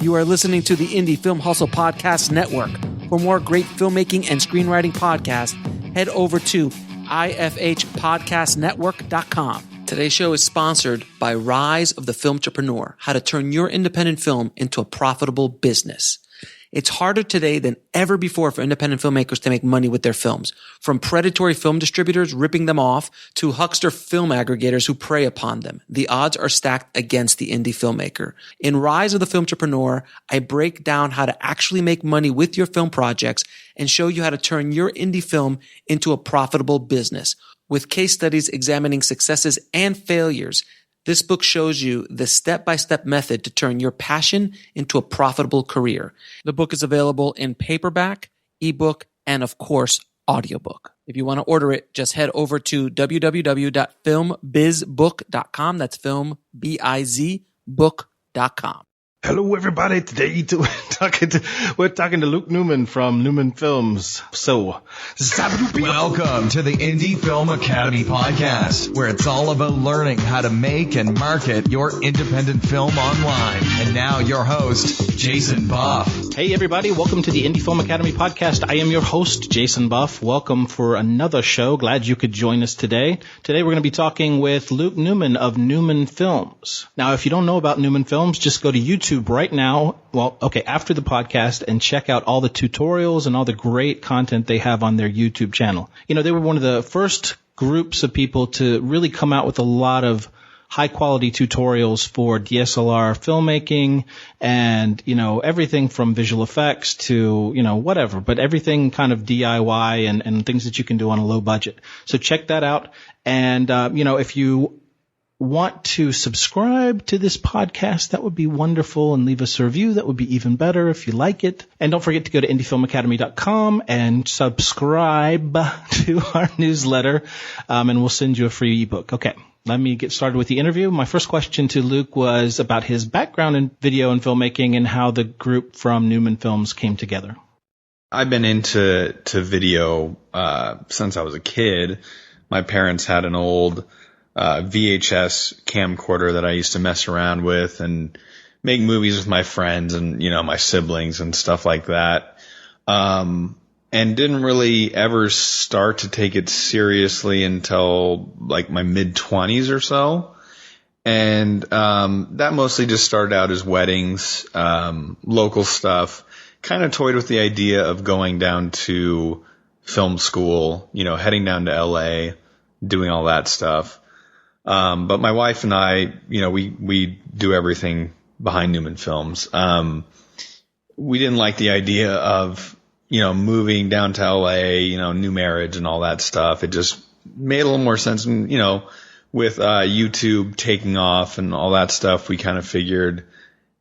You are listening to the Indie Film Hustle Podcast Network. For more great filmmaking and screenwriting podcasts, head over to ifhpodcastnetwork.com. Today's show is sponsored by Rise of the Filmtrepreneur, how to turn your independent film into a profitable business. It's harder today than ever before for independent filmmakers to make money with their films. From predatory film distributors ripping them off to huckster film aggregators who prey upon them. The odds are stacked against the indie filmmaker. In Rise of the Filmtrepreneur, I break down how to actually make money with your film projects and show you how to turn your indie film into a profitable business. With case studies examining successes and failures, this book shows you the step-by-step method to turn your passion into a profitable career. The book is available in paperback, ebook, and of course, audiobook. If you want to order it, just head over to www.filmbizbook.com. That's filmbizbook.com. Hello, everybody. Today we're talking to Luke Neumann from Neumann Films. So, welcome to the Indie Film Academy podcast, where it's all about learning how to make and market your independent film online. And now your host, Jason Buff. Hey, everybody. Welcome to the Indie Film Academy podcast. I am your host, Jason Buff. Welcome for another show. Glad you could join us today. Today, we're going to be talking with Luke Neumann of Neumann Films. Now, if you don't know about Neumann Films, just go to YouTube right now, after the podcast, and check out all the tutorials and all the great content they have on their YouTube channel. You know, they were one of the first groups of people to really come out with a lot of high quality tutorials for DSLR filmmaking and, you know, everything from visual effects to, you know, whatever, but everything kind of DIY and things that you can do on a low budget. So check that out. And, if you want to subscribe to this podcast, that would be wonderful, and leave us a review. That would be even better if you like it. And don't forget to go to indiefilmacademy.com and subscribe to our newsletter, and we'll send you a free ebook. Okay, let me get started with the interview. My first question to Luke was about his background in video and filmmaking and how the group from Neumann Films came together. I've been into video since I was a kid. My parents had an old VHS camcorder that I used to mess around with and make movies with my friends and, you know, my siblings and stuff like that. And didn't really ever start to take it seriously until like my mid-20s or so. And that mostly just started out as weddings, local stuff. Kind of toyed with the idea of going down to film school, you know, heading down to LA, doing all that stuff. But my wife and I, you know, we do everything behind Neumann Films. We didn't like the idea of, you know, moving down to LA, you know, new marriage and all that stuff. It just made a little more sense. And, you know, with YouTube taking off and all that stuff, we kind of figured,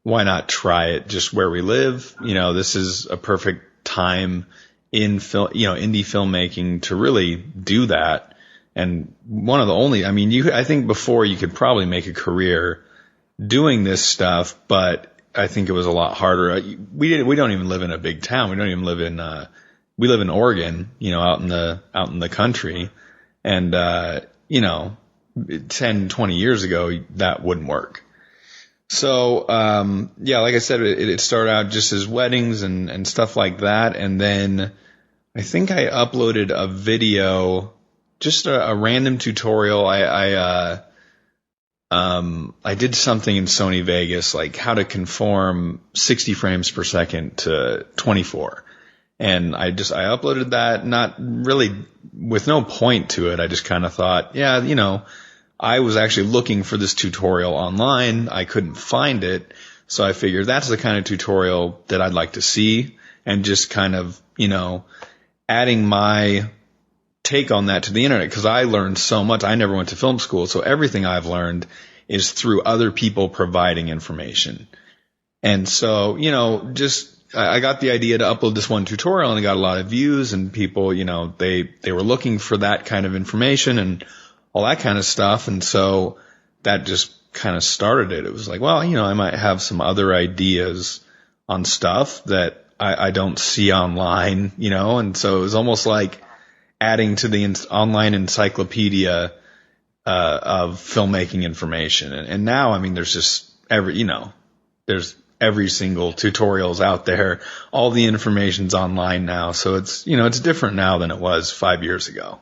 why not try it just where we live? You know, this is a perfect time in indie filmmaking to really do that. And one of the only, I think before you could probably make a career doing this stuff, but I think it was a lot harder. We don't even live in a big town. We don't even live in, we live in Oregon, you know, out in the country. And, 10, 20 years ago, that wouldn't work. So, like I said, it started out just as weddings and stuff like that. And then I think I uploaded a video, just a random tutorial. I did something in Sony Vegas, like how to conform 60 frames per second to 24. And I uploaded that, not really with no point to it. I just kind of thought, yeah, you know, I was actually looking for this tutorial online. I couldn't find it. So I figured that's the kind of tutorial that I'd like to see, and just kind of, you know, adding my take on that to the internet, because I learned so much. I never went to film school, so everything I've learned is through other people providing information. And so, you know, I got the idea to upload this one tutorial, and I got a lot of views, and people, you know, they were looking for that kind of information and all that kind of stuff. And so that just kind of started it. It was like, well, you know, I might have some other ideas on stuff that I don't see online, you know. And so it was almost like adding to the online encyclopedia of filmmaking information. And now, I mean, there's just there's every single tutorial's out there. All the information's online now. So it's, it's different now than it was 5 years ago.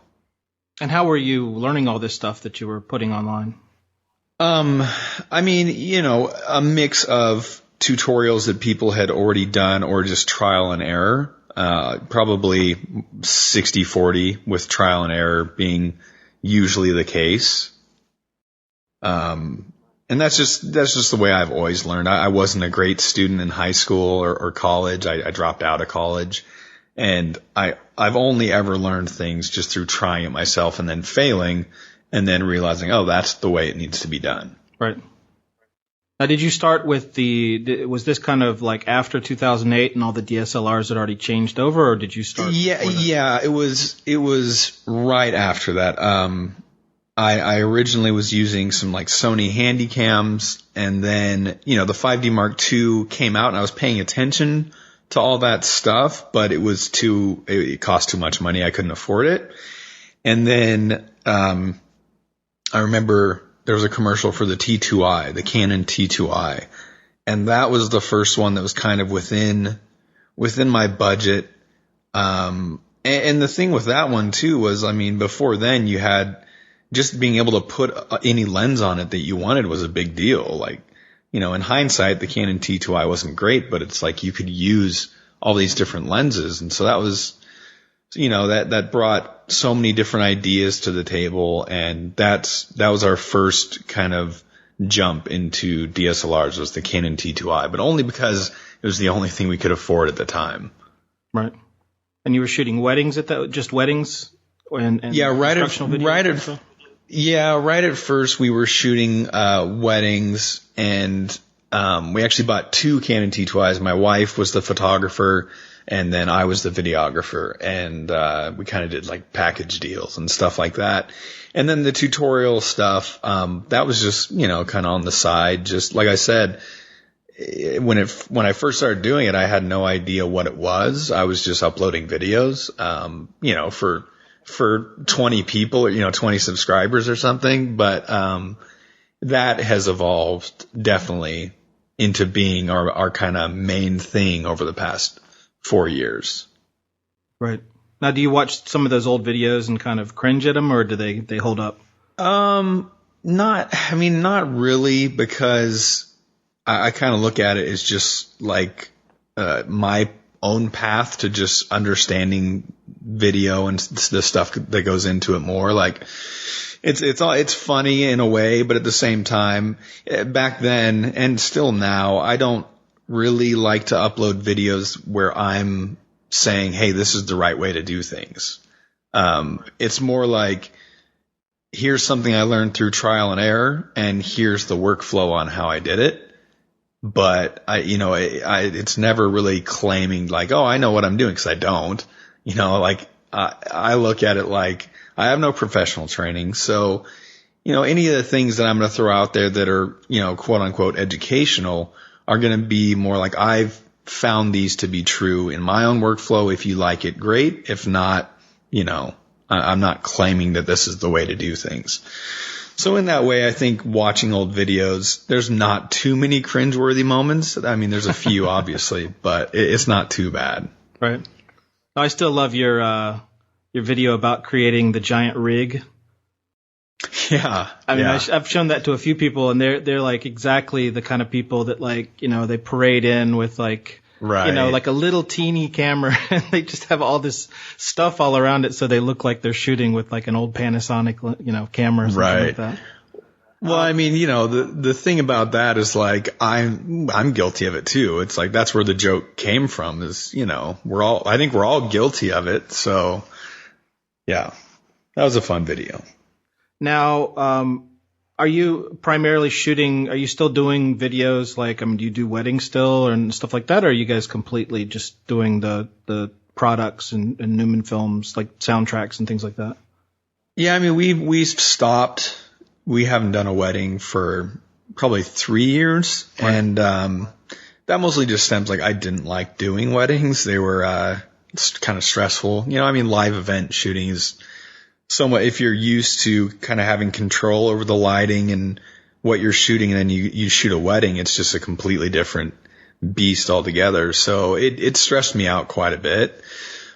And how were you learning all this stuff that you were putting online? I mean, a mix of tutorials that people had already done or just trial and error. Probably 60-40 with trial and error being usually the case. And that's just the way I've always learned. I wasn't a great student in high school or college. I dropped out of college, and I've only ever learned things just through trying it myself and then failing and then realizing, oh, that's the way it needs to be done. Right. Now, did you start with was this kind of like after 2008 and all the DSLRs had already changed over, or did you start? Yeah, it was right after that. I originally was using some like Sony Handycams, and then, the 5D Mark II came out and I was paying attention to all that stuff, but it cost too much money. I couldn't afford it. And then, I remember there was a commercial for the T2i, the Canon T2i. And that was the first one that was kind of within my budget. And the thing with that one too was, I mean, before then you had just being able to put any lens on it that you wanted was a big deal. Like, in hindsight, the Canon T2i wasn't great, but it's like you could use all these different lenses. And so that was, that brought so many different ideas to the table. And that was our first kind of jump into DSLRs, was the Canon T2i, but only because it was the only thing we could afford at the time. Right. And you were shooting weddings just weddings? And yeah, right at first we were shooting weddings, and we actually bought 2 Canon T2is. My wife was the photographer, and then I was the videographer, and we kind of did like package deals and stuff like that. And then the tutorial stuff, that was just, kind of on the side. Just like I said, when I first started doing it, I had no idea what it was. I was just uploading videos, for 20 people, or 20 subscribers or something. But that has evolved definitely into being our kind of main thing over the past 4 years. Right. Now, do you watch some of those old videos and kind of cringe at them, or do they hold up? Not really, because I kind of look at it as just like my own path to just understanding video and the stuff that goes into it more. Like, it's funny in a way, but at the same time, back then and still now, I don't really like to upload videos where I'm saying, hey, this is the right way to do things. It's more like, here's something I learned through trial and error, and here's the workflow on how I did it. But it's never really claiming like, oh, I know what I'm doing, because I don't. I look at it like I have no professional training. So, any of the things that I'm going to throw out there that are, quote unquote educational are going to be more like, I've found these to be true in my own workflow. If you like it, great. If not, I'm not claiming that this is the way to do things. So in that way, I think watching old videos, there's not too many cringeworthy moments. I mean, there's a few, obviously, but it's not too bad. Right. I still love your video about creating the giant rig. Yeah. I've shown that to a few people, and they're like exactly the kind of people that they parade in with like, right, like a little teeny camera, and they just have all this stuff all around it, so they look like they're shooting with like an old Panasonic, camera or something like that. Well, the thing about that is like, I'm guilty of it too. It's like, that's where the joke came from, is, I think we're all guilty of it. So yeah, that was a fun video. Now, are you primarily shooting, are you still doing videos like, do you do weddings still and stuff like that? Or are you guys completely just doing the products and Neumann Films, like soundtracks and things like that? Yeah, we've stopped. We haven't done a wedding for probably 3 years. Right. And that mostly just stems like, I didn't like doing weddings. They were kind of stressful. Live event shooting is somewhat, if you're used to kind of having control over the lighting and what you're shooting, and then you shoot a wedding, it's just a completely different beast altogether. So it stressed me out quite a bit.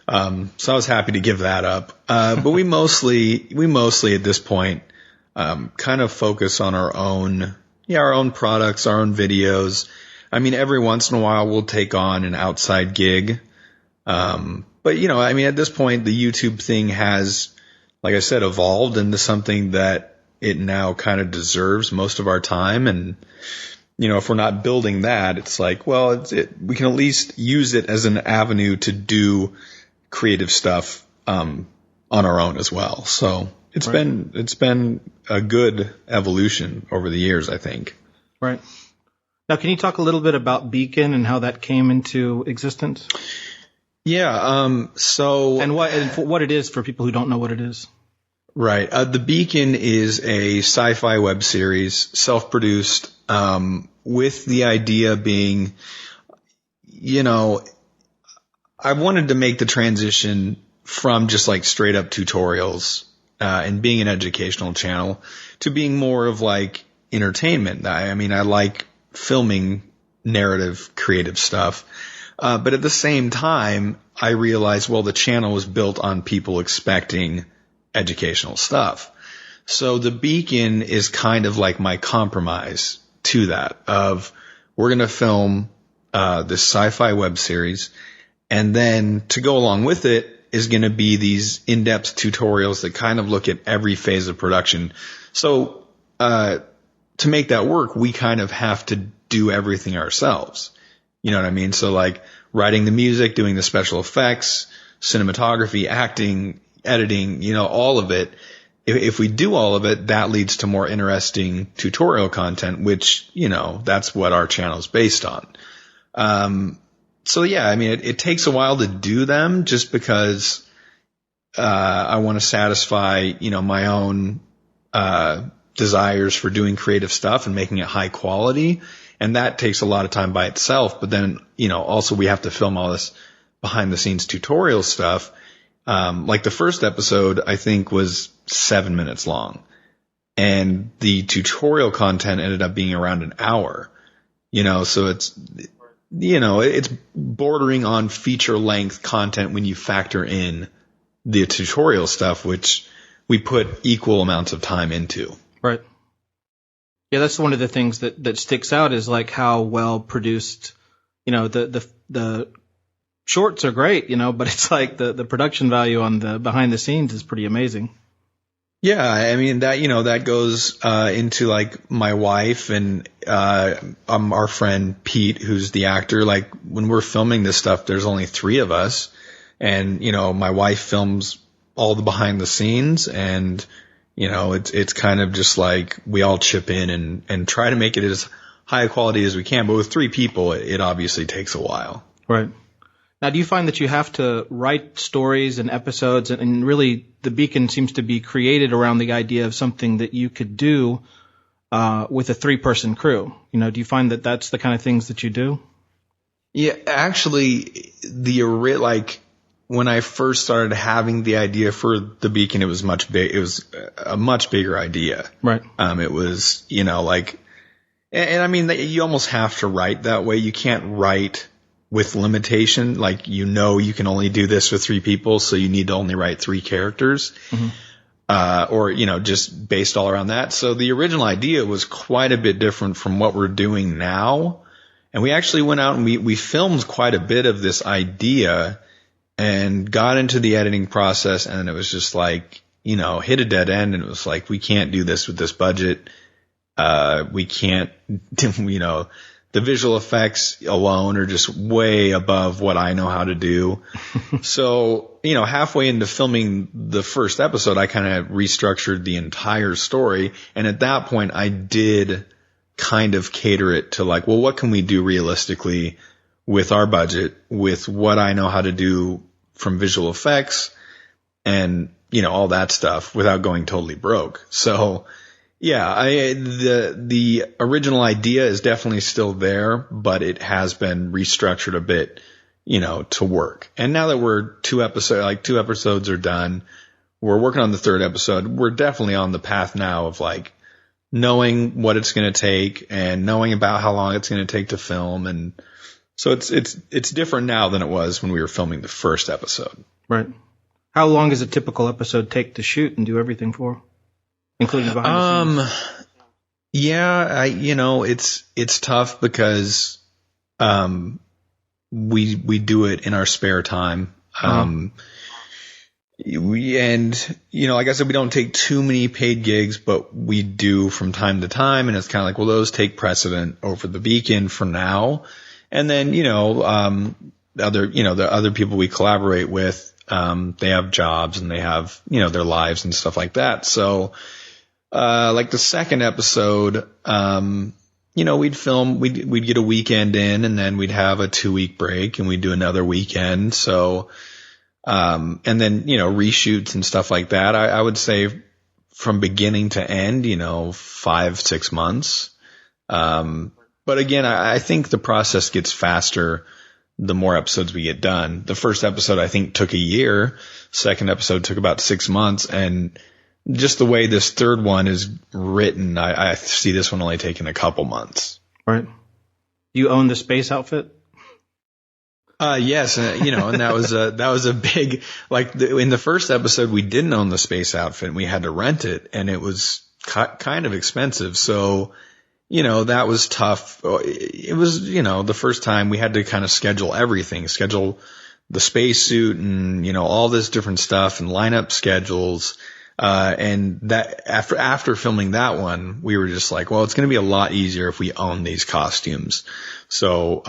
So I was happy to give that up. But we mostly at this point, kind of focus on our own products, our own videos. I mean, every once in a while we'll take on an outside gig. But at this point, the YouTube thing has, like I said, evolved into something that it now kind of deserves most of our time. And, if we're not building that, it's like, well, we can at least use it as an avenue to do creative stuff, on our own as well. So it's been a good evolution over the years, I think. Right. Now, can you talk a little bit about Beacon and how that came into existence? Yeah. And what it is for people who don't know what it is. Right. The Beacon is a sci-fi web series, self-produced, with the idea being, I wanted to make the transition from just like straight up tutorials, and being an educational channel to being more of like entertainment. I like filming narrative, creative stuff. But at the same time, I realized, well, the channel was built on people expecting educational stuff. So the Beacon is kind of like my compromise to that of we're going to film this sci-fi web series, and then to go along with it is going to be these in-depth tutorials that kind of look at every phase of production. So to make that work, we kind of have to do everything ourselves. You know what I mean? So like writing the music, doing the special effects, cinematography, acting, editing, all of it. If we do all of it, that leads to more interesting tutorial content, which, that's what our channel is based on. So yeah, it takes a while to do them just because, I want to satisfy, my own, desires for doing creative stuff and making it high quality. And that takes a lot of time by itself. But then, also we have to film all this behind the scenes tutorial stuff. Like the first episode, I think was 7 minutes long, and the tutorial content ended up being around an hour, so it's, it's bordering on feature length content when you factor in the tutorial stuff, which we put equal amounts of time into. Right. Yeah, that's one of the things that sticks out is like how well produced, the shorts are great, but it's like the production value on the behind the scenes is pretty amazing. Yeah, that goes into like my wife and our friend Pete, who's the actor. Like when we're filming this stuff, there's only 3 of us, and my wife films all the behind the scenes, and it's kind of just like we all chip in and try to make it as high quality as we can. But with 3 people, it obviously takes a while. Right. Now, do you find that you have to write stories and episodes, and really the Beacon seems to be created around the idea of something that you could do with a 3-person crew? Do you find that that's the kind of things that you do? Yeah, actually, when I first started having the idea for the Beacon, it was it was a much bigger idea. Right. It was, you almost have to write that way. You can't write with limitation, like, you can only do this with 3 people, so you need to only write 3 characters, or, just based all around that. So the original idea was quite a bit different from what we're doing now. And we actually went out and we filmed quite a bit of this idea and got into the editing process, and it was just like, hit a dead end, and it was like, we can't do this with this budget. We can't, the visual effects alone are just way above what I know how to do. So, halfway into filming the first episode, I kind of restructured the entire story. And at that point, I did kind of cater it to like, well, what can we do realistically with our budget, with what I know how to do from visual effects and, all that stuff without going totally broke. So, yeah, the original idea is definitely still there, but it has been restructured a bit, to work. And now that we're 2 episodes are done, we're working on the 3rd episode. We're definitely on the path now of like knowing what it's going to take and knowing about how long it's going to take to film. And so it's different now than it was when we were filming the first episode. Right. How long does a typical episode take to shoot and do everything for, including behind the scenes? Yeah, it's tough because we do it in our spare time. Like I said, we don't take too many paid gigs, but we do from time to time. And it's kind of like, well, those take precedent over the Beacon for now. And then, the other people we collaborate with, they have jobs and they have, their lives and stuff like that. So, like the second episode, we'd film, we'd get a weekend in and then we'd have a 2-week break and we'd do another weekend. So, and then, reshoots and stuff like that. I would say from beginning to end, 5-6 months. But again, I think the process gets faster the more episodes we get done. The first episode, I think, took a year. Second episode took about 6 months. And just the way this third one is written, I see this one only taking a couple months. Right. You own the space outfit? Yes. And that was a big, in the first episode, we didn't own the space outfit. We had to rent it and it was kind of expensive. So, that was tough. It was, the first time we had to kind of schedule everything, schedule the spacesuit and, all this different stuff and line up schedules. And that after filming that one, we were just like, well, it's going to be a lot easier if we own these costumes. So,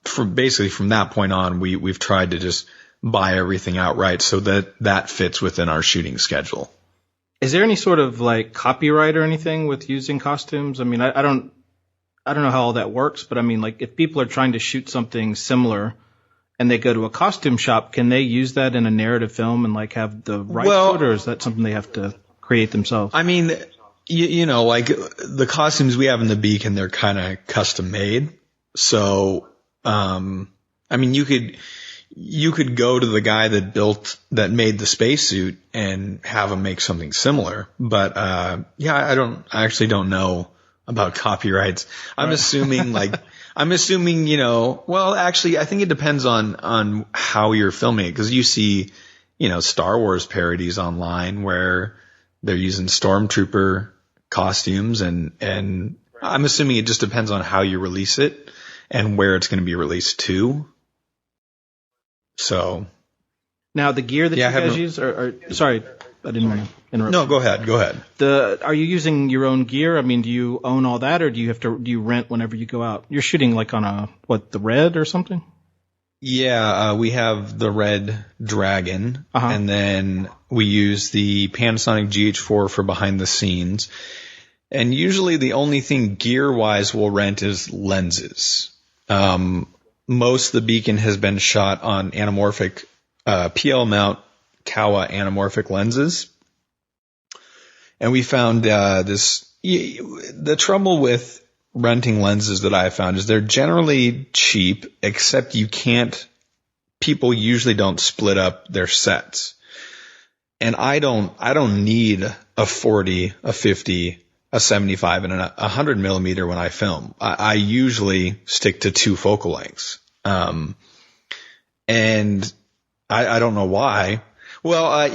from that point on, we've tried to just buy everything outright so that fits within our shooting schedule. Is there any sort of copyright or anything with using costumes? I mean, I don't know how all that works, but I mean, if people are trying to shoot something similar and they go to a costume shop, can they use that in a narrative film and have the rights to it, or is that something they have to create themselves? I mean, the costumes we have in the Beacon, they're kind of custom made. So, I mean, you could go to the guy that made the spacesuit and have him make something similar. But, I actually don't know about copyrights. I'm assuming well, actually, I think it depends on how you're filming it. Cause you see, Star Wars parodies online where they're using stormtrooper costumes and I'm assuming it just depends on how you release it and where it's going to be released to. So now the gear that you guys use, sorry, I didn't want to interrupt. No, go ahead. Are you using your own gear? I mean, do you own all that, or do you rent whenever you go out? You're shooting on the Red or something? Yeah, we have the Red Dragon, and then we use the Panasonic GH4 for behind the scenes. And usually the only thing gear-wise we'll rent is lenses. Most of the Beacon has been shot on anamorphic, PL mount Kawa anamorphic lenses. And we found, the trouble with renting lenses that I found is they're generally cheap, except people usually don't split up their sets. And I don't need a 40, a 50, a 75 and a 100 millimeter when I film. I usually stick to 2 focal lengths. And I don't know why. Well,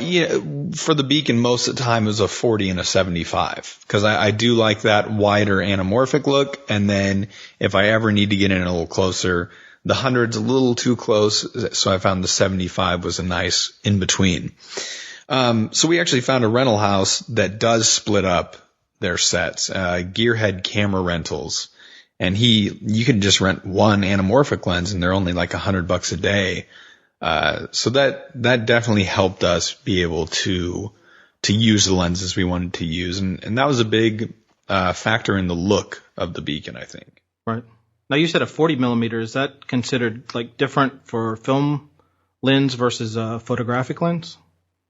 for the Beacon, most of the time it was a 40 and a 75 because I do like that wider anamorphic look. And then if I ever need to get in a little closer, the 100's a little too close. So I found the 75 was a nice in between. So we actually found a rental house that does split up their sets, Gearhead Camera Rentals. And you can just rent one anamorphic lens and they're only like $100 a day. So that definitely helped us be able to use the lenses we wanted to use. And that was a big, factor in the look of the Beacon, I think. Right. Now you said a 40 millimeter. Is that considered different for film lens versus a photographic lens?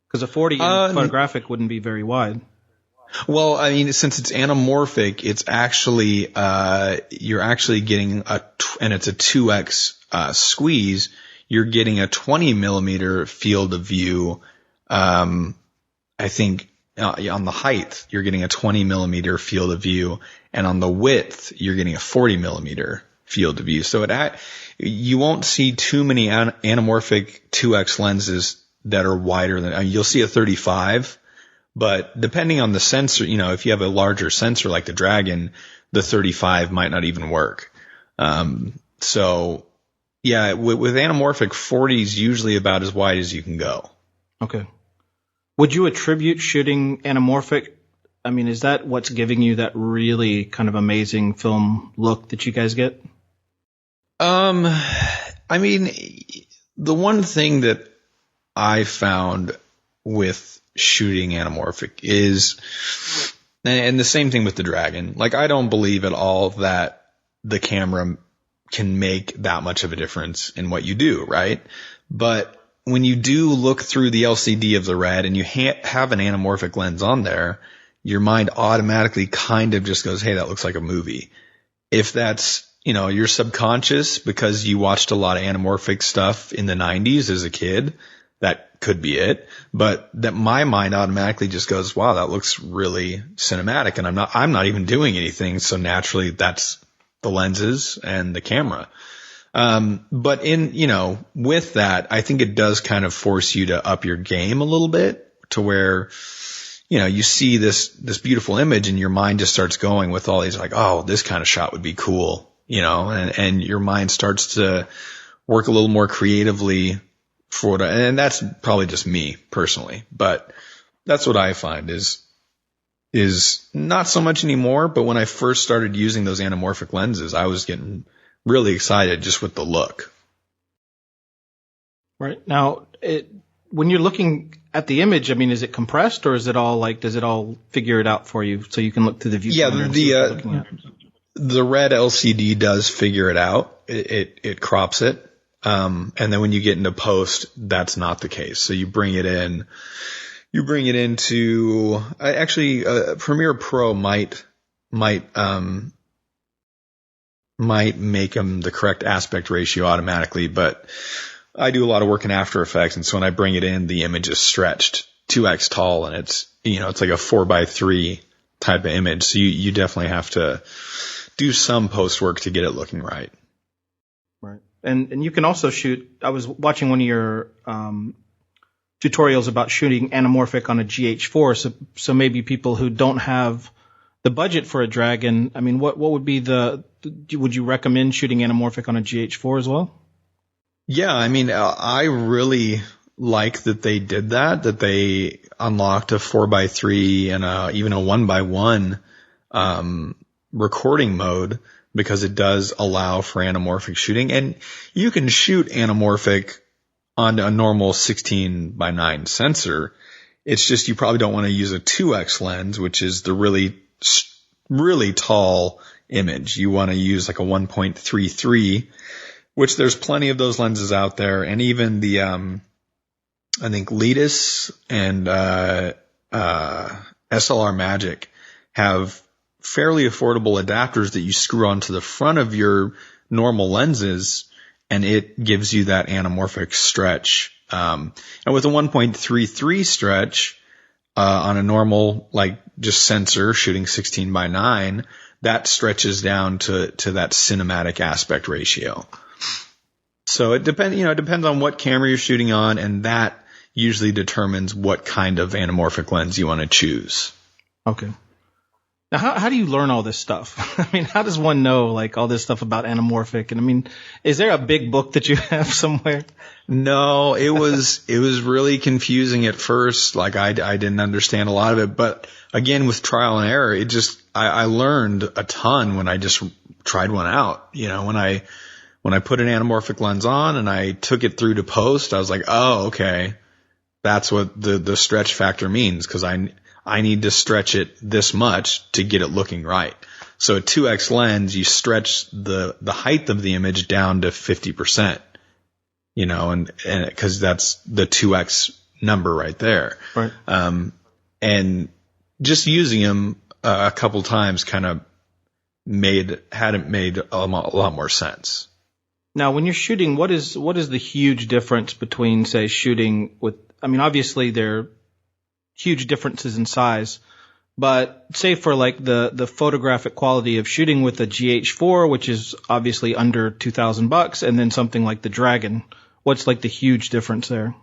Because a 40 photographic wouldn't be very wide. Well, I mean, since it's anamorphic, it's actually, you're actually getting and it's a 2x, squeeze, you're getting a 20 millimeter field of view. I think on the height, you're getting a 20 millimeter field of view, and on the width, you're getting a 40 millimeter field of view. So you won't see too many anamorphic 2x lenses that are wider than, you'll see a 35, but depending on the sensor, if you have a larger sensor like the Dragon, the 35 might not even work. So yeah, with anamorphic, 40 is usually about as wide as you can go. Okay. Would you attribute shooting anamorphic? I mean, is that what's giving you that really kind of amazing film look that you guys get? I mean, the one thing that I found with shooting anamorphic is, and the same thing with the Dragon, like I don't believe at all that the camera can make that much of a difference in what you do, right? But when you do look through the LCD of the Red and you have an anamorphic lens on there, your mind automatically kind of just goes, hey, that looks like a movie. If that's, your subconscious because you watched a lot of anamorphic stuff in the 90s as a kid, that could be it. But that my mind automatically just goes, wow, that looks really cinematic. And I'm not even doing anything. So naturally that's the lenses and the camera. But with that, I think it does kind of force you to up your game a little bit to where, you see this beautiful image and your mind just starts going with all these like, oh, this kind of shot would be cool, and your mind starts to work a little more creatively for it. And that's probably just me personally, but that's what I find is not so much anymore. But when I first started using those anamorphic lenses, I was getting really excited just with the look. Right. Now, when you're looking at the image, I mean, is it compressed or is it all does it all figure it out for you so you can look through the viewfinder? Yeah, the Red LCD does figure it out. It crops it. And then when you get into post, that's not the case. So you bring it into, Premiere Pro might make them the correct aspect ratio automatically, but I do a lot of work in After Effects, and so when I bring it in, the image is stretched 2x tall, and it's like a 4:3 type of image. So you definitely have to do some post work to get it looking right. Right. And you can also shoot, I was watching one of your tutorials about shooting anamorphic on a GH4, so maybe people who don't have the budget for a Dragon, I mean, what would be would you recommend shooting anamorphic on a GH4 as well? Yeah, I mean, I really like that they did that they unlocked a 4:3 and even a 1:1 recording mode, because it does allow for anamorphic shooting. And you can shoot anamorphic on a normal 16:9 sensor. It's just you probably don't want to use a 2x lens, which is the really, really tall image. You want to use like a 1.33, which there's plenty of those lenses out there. And even the, I think Letus and SLR Magic have fairly affordable adapters that you screw onto the front of your normal lenses, and it gives you that anamorphic stretch. And with a 1.33 stretch on a normal, like just sensor shooting 16:9, that stretches down to that cinematic aspect ratio. So it depends on what camera you're shooting on, and that usually determines what kind of anamorphic lens you want to choose. Okay. Now, how do you learn all this stuff? I mean, how does one know like all this stuff about anamorphic? And I mean, is there a big book that you have somewhere? No, it was really confusing at first. Like I didn't understand a lot of it, but again, with trial and error, I learned a ton when I just tried one out. When I put an anamorphic lens on and I took it through to post, I was like, oh, okay, that's what the stretch factor means, because I need to stretch it this much to get it looking right. So a 2x lens, you stretch the height of the image down to 50%, and because that's the 2x number right there. Right. And just using them a couple times kind of hadn't made a lot more sense. Now, when you're shooting, what is the huge difference between, say, shooting with, I mean, obviously they're huge differences in size. But say for like the photographic quality of shooting with a GH4, which is obviously under $2,000, and then something like the Dragon, what's like the huge difference there?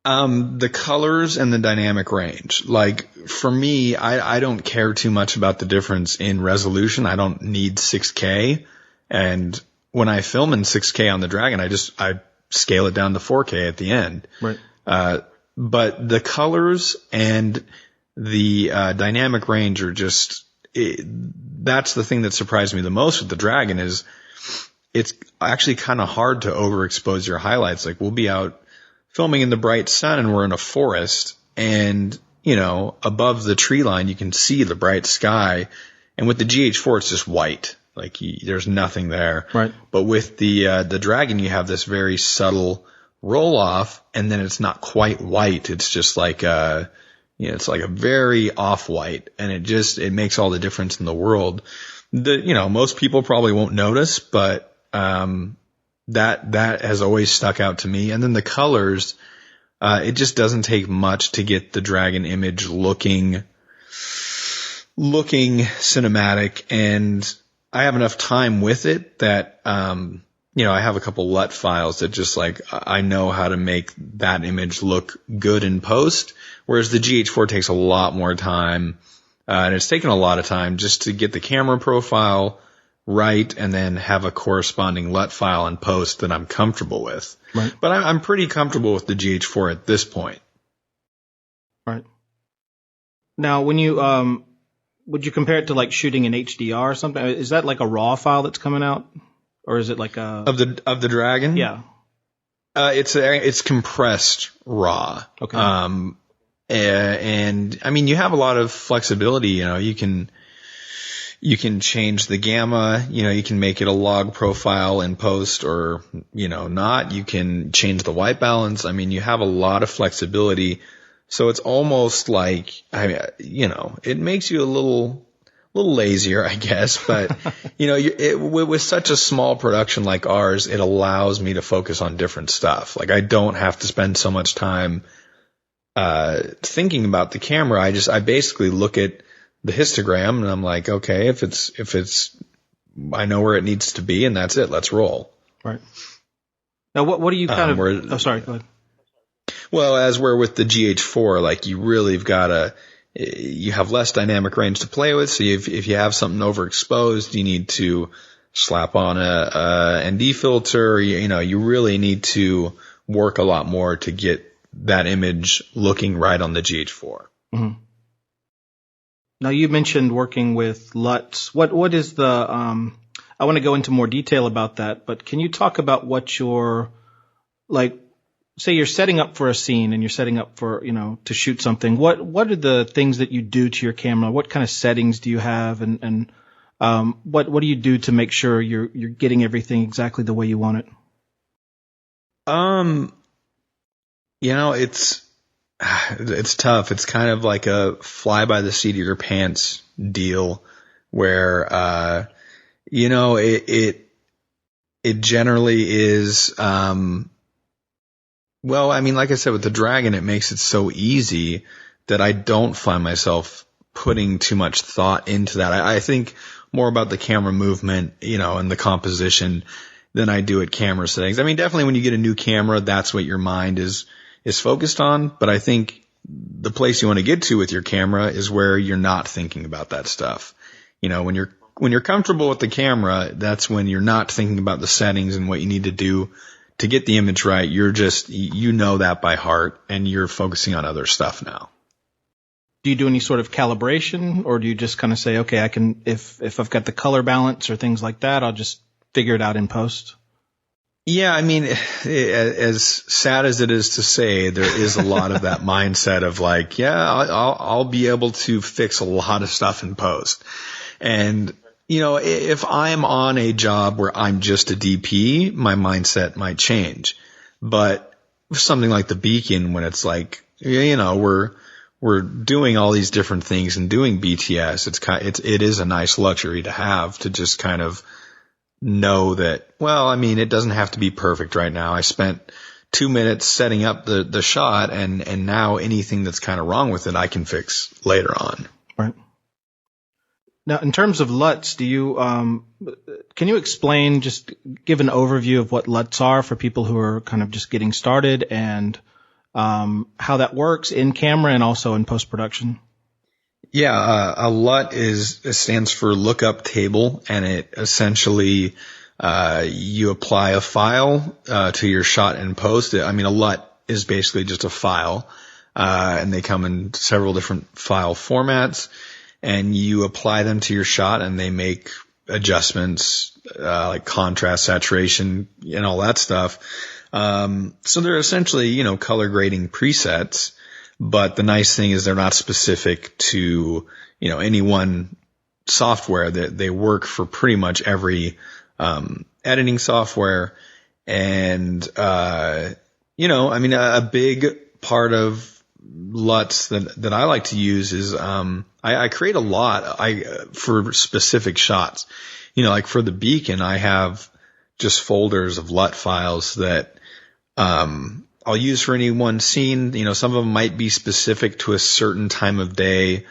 The colors and the dynamic range. Like for me, I don't care too much about the difference in resolution. I don't need 6K. And when I film in 6K on the Dragon, I scale it down to 4K at the end. Right. But the colors and the dynamic range are just, that's the thing that surprised me the most with the Dragon is it's actually kind of hard to overexpose your highlights. Like we'll be out filming in the bright sun and we're in a forest and, you know, above the tree line, you can see the bright sky. And with the GH4, it's just white. Like there's nothing there. Right. But with the Dragon, you have this very subtle roll off and then it's not quite white. It's just like it's like a very off white and it makes all the difference in the world. Most people probably won't notice, but that has always stuck out to me. And then the colors, it just doesn't take much to get the Dragon image looking cinematic. And I have enough time with it that, I have a couple LUT files that just like, I know how to make that image look good in post. Whereas the GH4 takes a lot more time, and it's taken a lot of time just to get the camera profile right and then have a corresponding LUT file in post that I'm comfortable with. Right. But I'm pretty comfortable with the GH4 at this point. Right. Now, when you, would you compare it to like shooting in HDR or something? Is that like a RAW file that's coming out? Or is it like a... Of the Dragon? Yeah. It's compressed RAW. Okay. And I mean, you have a lot of flexibility, you can change the gamma, you can make it a log profile in post or, not. You can change the white balance. I mean, you have a lot of flexibility. So it's almost like, it makes you a little lazier, I guess, but with such a small production like ours, it allows me to focus on different stuff. Like I don't have to spend so much time thinking about the camera. I basically look at the histogram and I'm like, okay, if it's, I know where it needs to be and that's it. Let's roll. Right. Now, what do you kind of, sorry, go ahead. Well, as we're with the GH4, like you really have you have less dynamic range to play with. So if you have something overexposed, you need to slap on a ND filter. You really need to work a lot more to get that image looking right on the GH4. Mm-hmm. Now you mentioned working with LUTs. What is the, I want to go into more detail about that, but can you talk about what your, like, say you're setting up for a scene and you're setting up for, to shoot something. What are the things that you do to your camera? What kind of settings do you have? And what do you do to make sure you're getting everything exactly the way you want it? It's tough. It's kind of like a fly by the seat of your pants deal where, it generally is, well, I mean, like I said, with the Dragon, it makes it so easy that I don't find myself putting too much thought into that. I think more about the camera movement, and the composition than I do at camera settings. I mean, definitely when you get a new camera, that's what your mind is focused on. But I think the place you want to get to with your camera is where you're not thinking about that stuff. When you're comfortable with the camera, that's when you're not thinking about the settings and what you need to do to get the image right. You're just, that by heart and you're focusing on other stuff now. Do you do any sort of calibration or do you just kind of say, okay, I can, if I've got the color balance or things like that, I'll just figure it out in post? Yeah. I mean, as sad as it is to say, there is a lot of that mindset of like, yeah, I'll be able to fix a lot of stuff in post. And if I'm on a job where I'm just a DP, my mindset might change. But something like the Beacon, when it's like, we're doing all these different things and doing BTS, it is a nice luxury to have to just kind of know that, well, I mean, it doesn't have to be perfect right now. I spent 2 minutes setting up the shot, and now anything that's kind of wrong with it, I can fix later on. Right. Now, in terms of LUTs, can you explain, just give an overview of what LUTs are for people who are kind of just getting started, and how that works in camera and also in post-production? Yeah, a LUT stands for lookup table, and it essentially you apply a file to your shot in post. I mean, a LUT is basically just a file, and they come in several different file formats. And you apply them to your shot, and they make adjustments like contrast, saturation, and all that stuff. So they're essentially, color grading presets. But the nice thing is they're not specific to, any one software. They work for pretty much every editing software. And a big part of LUTs that I like to use is I create a lot for specific shots. Like for the beacon, I have just folders of LUT files that I'll use for any one scene. Some of them might be specific to a certain time of day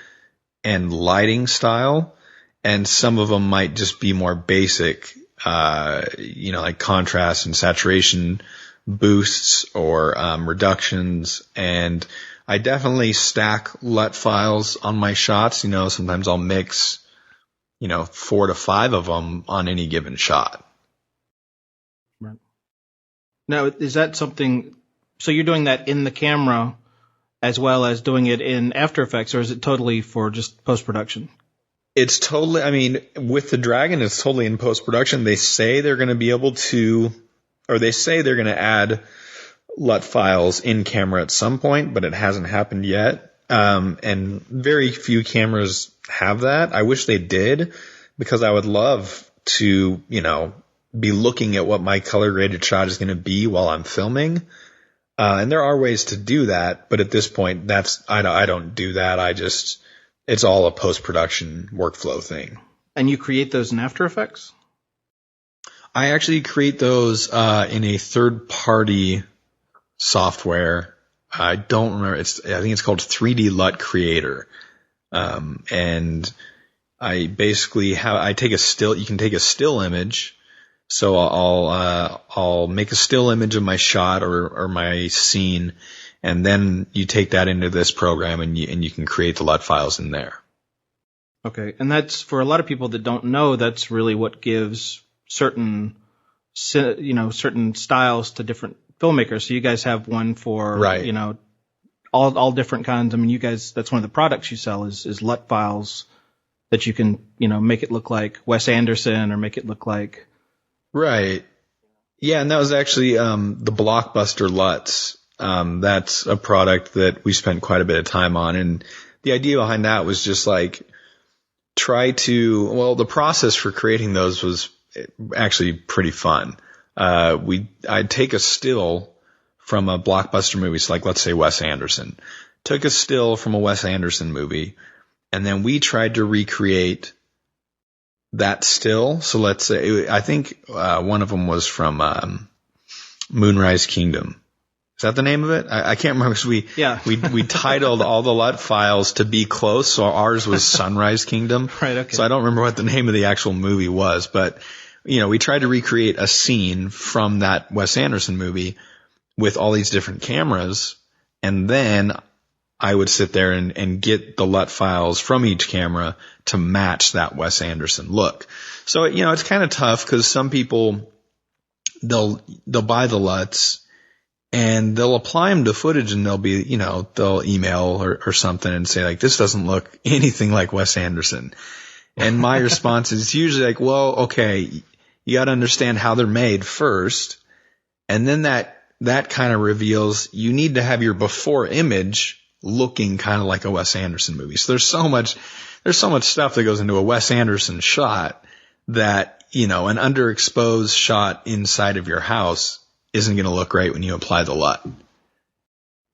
and lighting style, and some of them might just be more basic, like contrast and saturation boosts or reductions. And I definitely stack LUT files on my shots. Sometimes I'll mix, 4 to 5 of them on any given shot. Right. Now, is that something, so you're doing that in the camera as well as doing it in After Effects, or is it totally for just post-production? It's totally, with the Dragon, it's totally in post-production. They say they're going to be able to, or they say they're going to add LUT files in camera at some point, but it hasn't happened yet. And very few cameras have that. I wish they did, because I would love to, be looking at what my color graded shot is going to be while I'm filming. And there are ways to do that, but at this point, I don't do that. It's all a post-production workflow thing. And you create those in After Effects? I actually create those in a third-party software. I don't remember. I think it's called 3D Lut Creator. And I basically take a still. You can take a still image. So I'll make a still image of my shot or my scene, and then you take that into this program, and you can create the LUT files in there. Okay, and that's, for a lot of people that don't know, that's really what gives certain styles to different filmmakers. So you guys have one for, right, all different kinds. You guys, that's one of the products you sell is LUT files that you can, make it look like Wes Anderson or make it look like. Right. Yeah, and that was actually the Blockbuster LUTs. That's a product that we spent quite a bit of time on, and the idea behind that was just like the process for creating those was actually pretty fun. I'd take a still from a blockbuster movie, so like let's say Wes Anderson. Took a still from a Wes Anderson movie, and then we tried to recreate that still. So let's say, I think one of them was from Moonrise Kingdom. Is that the name of it? I can't remember, because we titled all the LUT files to be close, so ours was Sunrise Kingdom. Right, okay. So I don't remember what the name of the actual movie was, but we tried to recreate a scene from that Wes Anderson movie with all these different cameras, and then I would sit there and get the LUT files from each camera to match that Wes Anderson look. So, it's kind of tough, because some people, they'll buy the LUTs and they'll apply them to footage, and they'll be, they'll email or something and say like, this doesn't look anything like Wes Anderson. And my response is usually like, well, okay, you got to understand how they're made first. And then that kind of reveals you need to have your before image looking kind of like a Wes Anderson movie. So there's so much stuff that goes into a Wes Anderson shot that, an underexposed shot inside of your house isn't going to look great when you apply the LUT.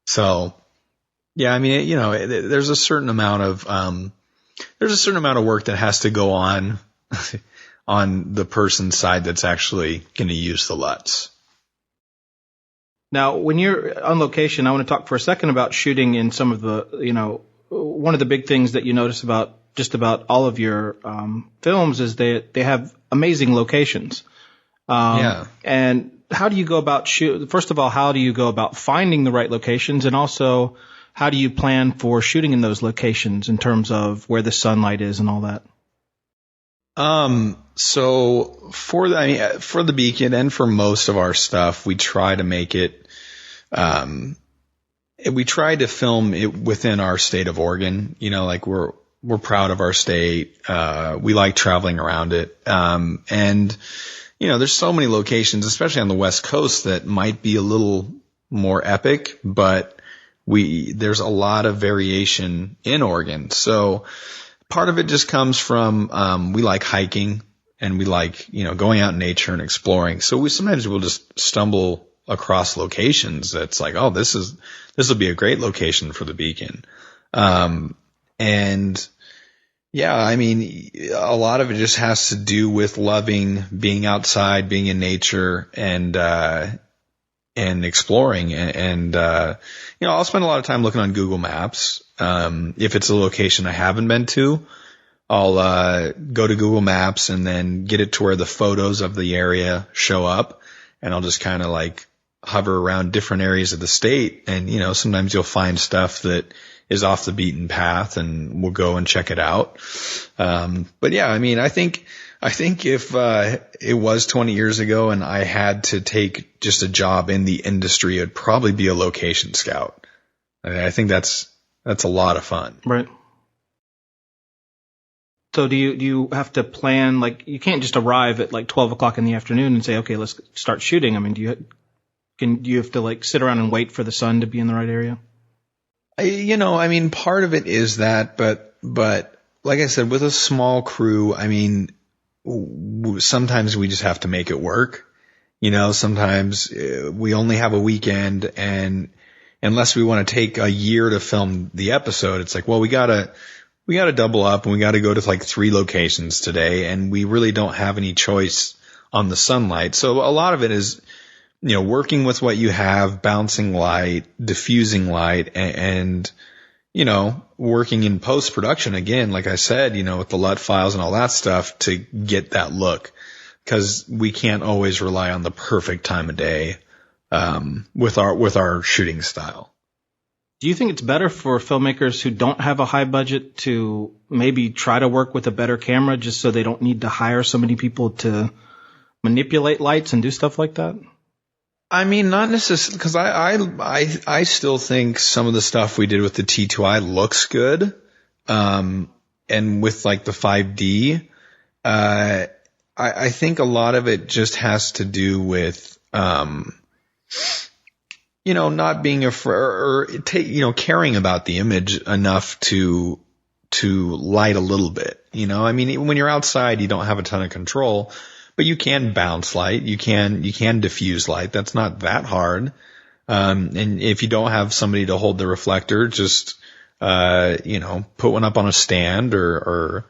So, yeah, there's a certain amount of work that has to go on the person's side that's actually going to use the LUTs. Now, when you're on location, I want to talk for a second about shooting in some of the, one of the big things that you notice about just about all of your films is they have amazing locations. And how do you go about first of all, how do you go about finding the right locations? And also, how do you plan for shooting in those locations in terms of where the sunlight is and all that? So for the Beacon and for most of our stuff, we try to make it, we try to film it within our state of Oregon. Like we're proud of our state. We like traveling around it. And there's so many locations, especially on the West Coast, that might be a little more epic, but there's a lot of variation in Oregon. So part of it just comes from, we like hiking and we like, going out in nature and exploring. So sometimes we'll just stumble across locations that's like, oh, this will be a great location for the Beacon. And yeah, I mean, a lot of it just has to do with loving being outside, being in nature and exploring. And I'll spend a lot of time looking on Google Maps. If it's a location I haven't been to, I'll go to Google Maps and then get it to where the photos of the area show up. And I'll just kind of like hover around different areas of the state. And, sometimes you'll find stuff that is off the beaten path and we'll go and check it out. But yeah, I mean, I think if it was 20 years ago and I had to take just a job in the industry, it'd probably be a location scout. I think that's a lot of fun. Right. So do you have to plan, like, you can't just arrive at like 12 o'clock in the afternoon and say, okay, let's start shooting. I mean, do you have to like sit around and wait for the sun to be in the right area? I mean, part of it is that, but like I said, with a small crew, I mean, sometimes we just have to make it work. Sometimes we only have a weekend, and unless we want to take a year to film the episode, it's like, well, we gotta double up and we gotta go to like 3 locations today, and we really don't have any choice on the sunlight. So a lot of it is, working with what you have, bouncing light, diffusing light, and working in post-production again, like I said, with the LUT files and all that stuff to get that look, because we can't always rely on the perfect time of day, with our shooting style. Do you think it's better for filmmakers who don't have a high budget to maybe try to work with a better camera just so they don't need to hire so many people to manipulate lights and do stuff like that? I mean, not necessarily, because I still think some of the stuff we did with the T2i looks good. And with like the 5D, I think a lot of it just has to do with, not being afraid or caring about the image enough to light a little bit. I mean, when you're outside, you don't have a ton of control. But you can bounce light, you can diffuse light. That's not that hard. And if you don't have somebody to hold the reflector, just put one up on a stand or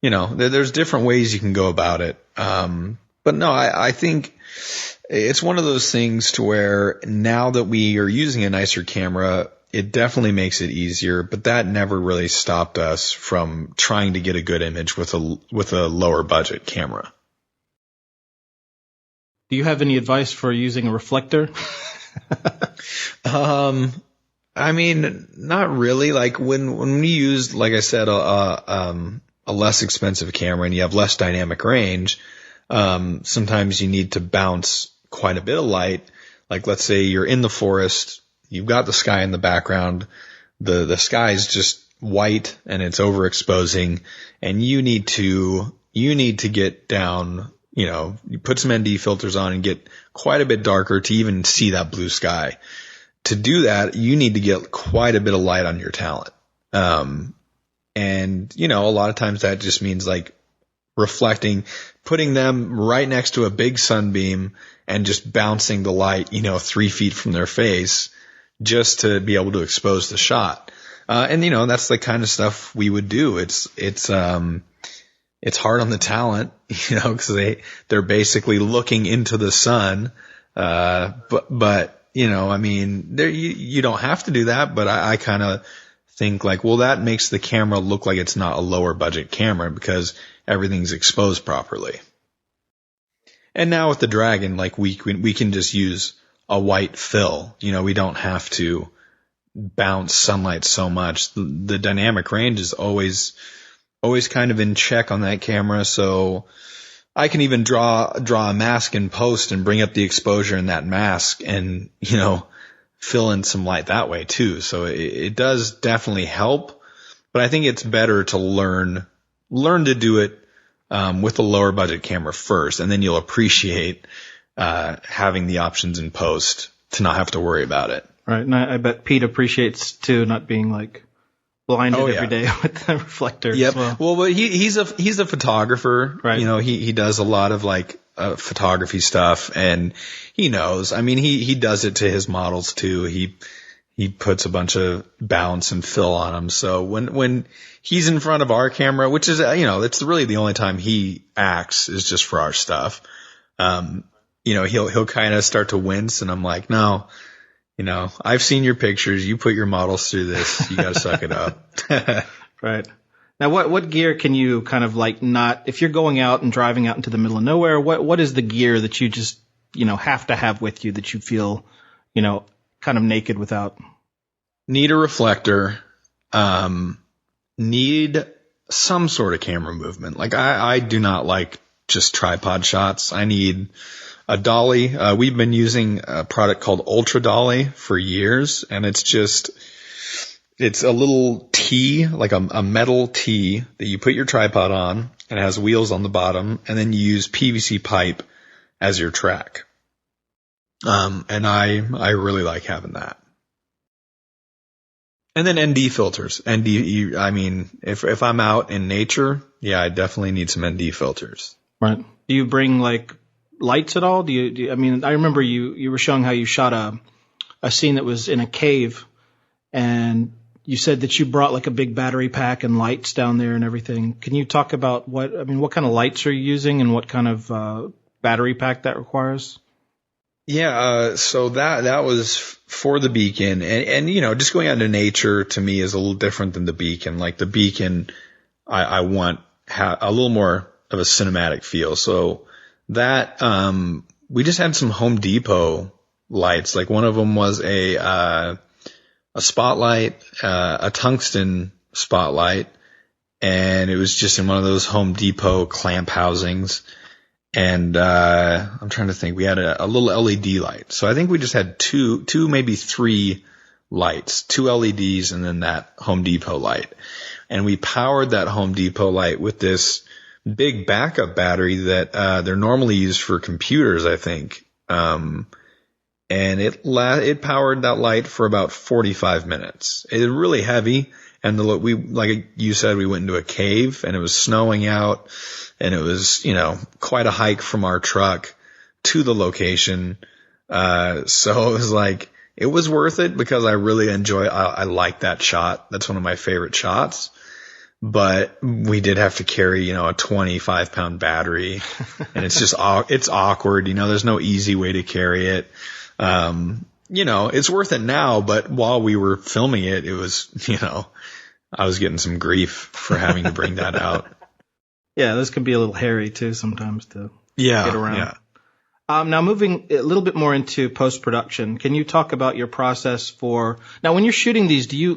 there's different ways you can go about it. But no, I think it's one of those things to where now that we are using a nicer camera, it definitely makes it easier, but that never really stopped us from trying to get a good image with a lower budget camera. Do you have any advice for using a reflector? I mean, not really. Like when we use, like I said, a less expensive camera and you have less dynamic range, sometimes you need to bounce quite a bit of light. Like let's say you're in the forest, you've got the sky in the background, the sky is just white and it's overexposing, and you need to get down. You put some ND filters on and get quite a bit darker to even see that blue sky. To do that, you need to get quite a bit of light on your talent. And, a lot of times that just means like reflecting, putting them right next to a big sunbeam and just bouncing the light, 3 feet from their face just to be able to expose the shot. And that's the kind of stuff we would do. It's hard on the talent, because they're basically looking into the sun. But I mean, you don't have to do that, but I kind of think like, well, that makes the camera look like it's not a lower budget camera because everything's exposed properly. And now with the Dragon, like we can just use a white fill. We don't have to bounce sunlight so much. The dynamic range is always kind of in check on that camera. So I can even draw a mask in post and bring up the exposure in that mask and, fill in some light that way too. So it does definitely help, but I think it's better to learn to do it with a lower budget camera first, and then you'll appreciate having the options in post to not have to worry about it. Right. And I bet Pete appreciates too, not being like blinded every day with the reflector. Yep. As well. Well, but he's a photographer. Right. He does a lot of like photography stuff, and he knows. I mean, he does it to his models too. He puts a bunch of bounce and fill on them. So when he's in front of our camera, which is, it's really the only time he acts is just for our stuff. He'll kind of start to wince, and I'm like, no, I've seen your pictures. You put your models through this. You got to suck it up. Right. Now, what gear can you kind of like not, if you're going out and driving out into the middle of nowhere, what is the gear that you just, have to have with you that you feel, kind of naked without? Need a reflector. Need some sort of camera movement. Like I do not like just tripod shots. I need a dolly. We've been using a product called Ultra Dolly for years, and it's a little T, like a metal T that you put your tripod on, and it has wheels on the bottom, and then you use PVC pipe as your track. And I really like having that. And then ND filters. If I'm out in nature, I definitely need some ND filters. Right. Do you bring like lights at all? I remember you were showing how you shot a scene that was in a cave, and you said that you brought like a big battery pack and lights down there and everything. Can you talk about what kind of lights are you using and what kind of battery pack that requires? Yeah, so that was for the beacon, and just going out into nature to me is a little different than the beacon. Like the beacon, I want a little more of a cinematic feel. So that we just had some Home Depot lights. Like one of them was a spotlight, a tungsten spotlight, and it was just in one of those Home Depot clamp housings. And I'm trying to think. We had a little LED light. So I think we just had two, maybe three lights, 2 LEDs, and then that Home Depot light. And we powered that Home Depot light with this big backup battery that they're normally used for computers, I think. And it powered that light for about 45 minutes. It was really heavy. And like you said, we went into a cave, and it was snowing out, and it was, quite a hike from our truck to the location. So it was like, it was worth it because I really I like that shot. That's one of my favorite shots. But we did have to carry, a 25-pound battery, and it's awkward. There's no easy way to carry it. It's worth it now, but while we were filming it, it was, I was getting some grief for having to bring that out. Yeah, this can be a little hairy too sometimes to get around. Yeah. Now moving a little bit more into post-production, can you talk about your process now when you're shooting these, do you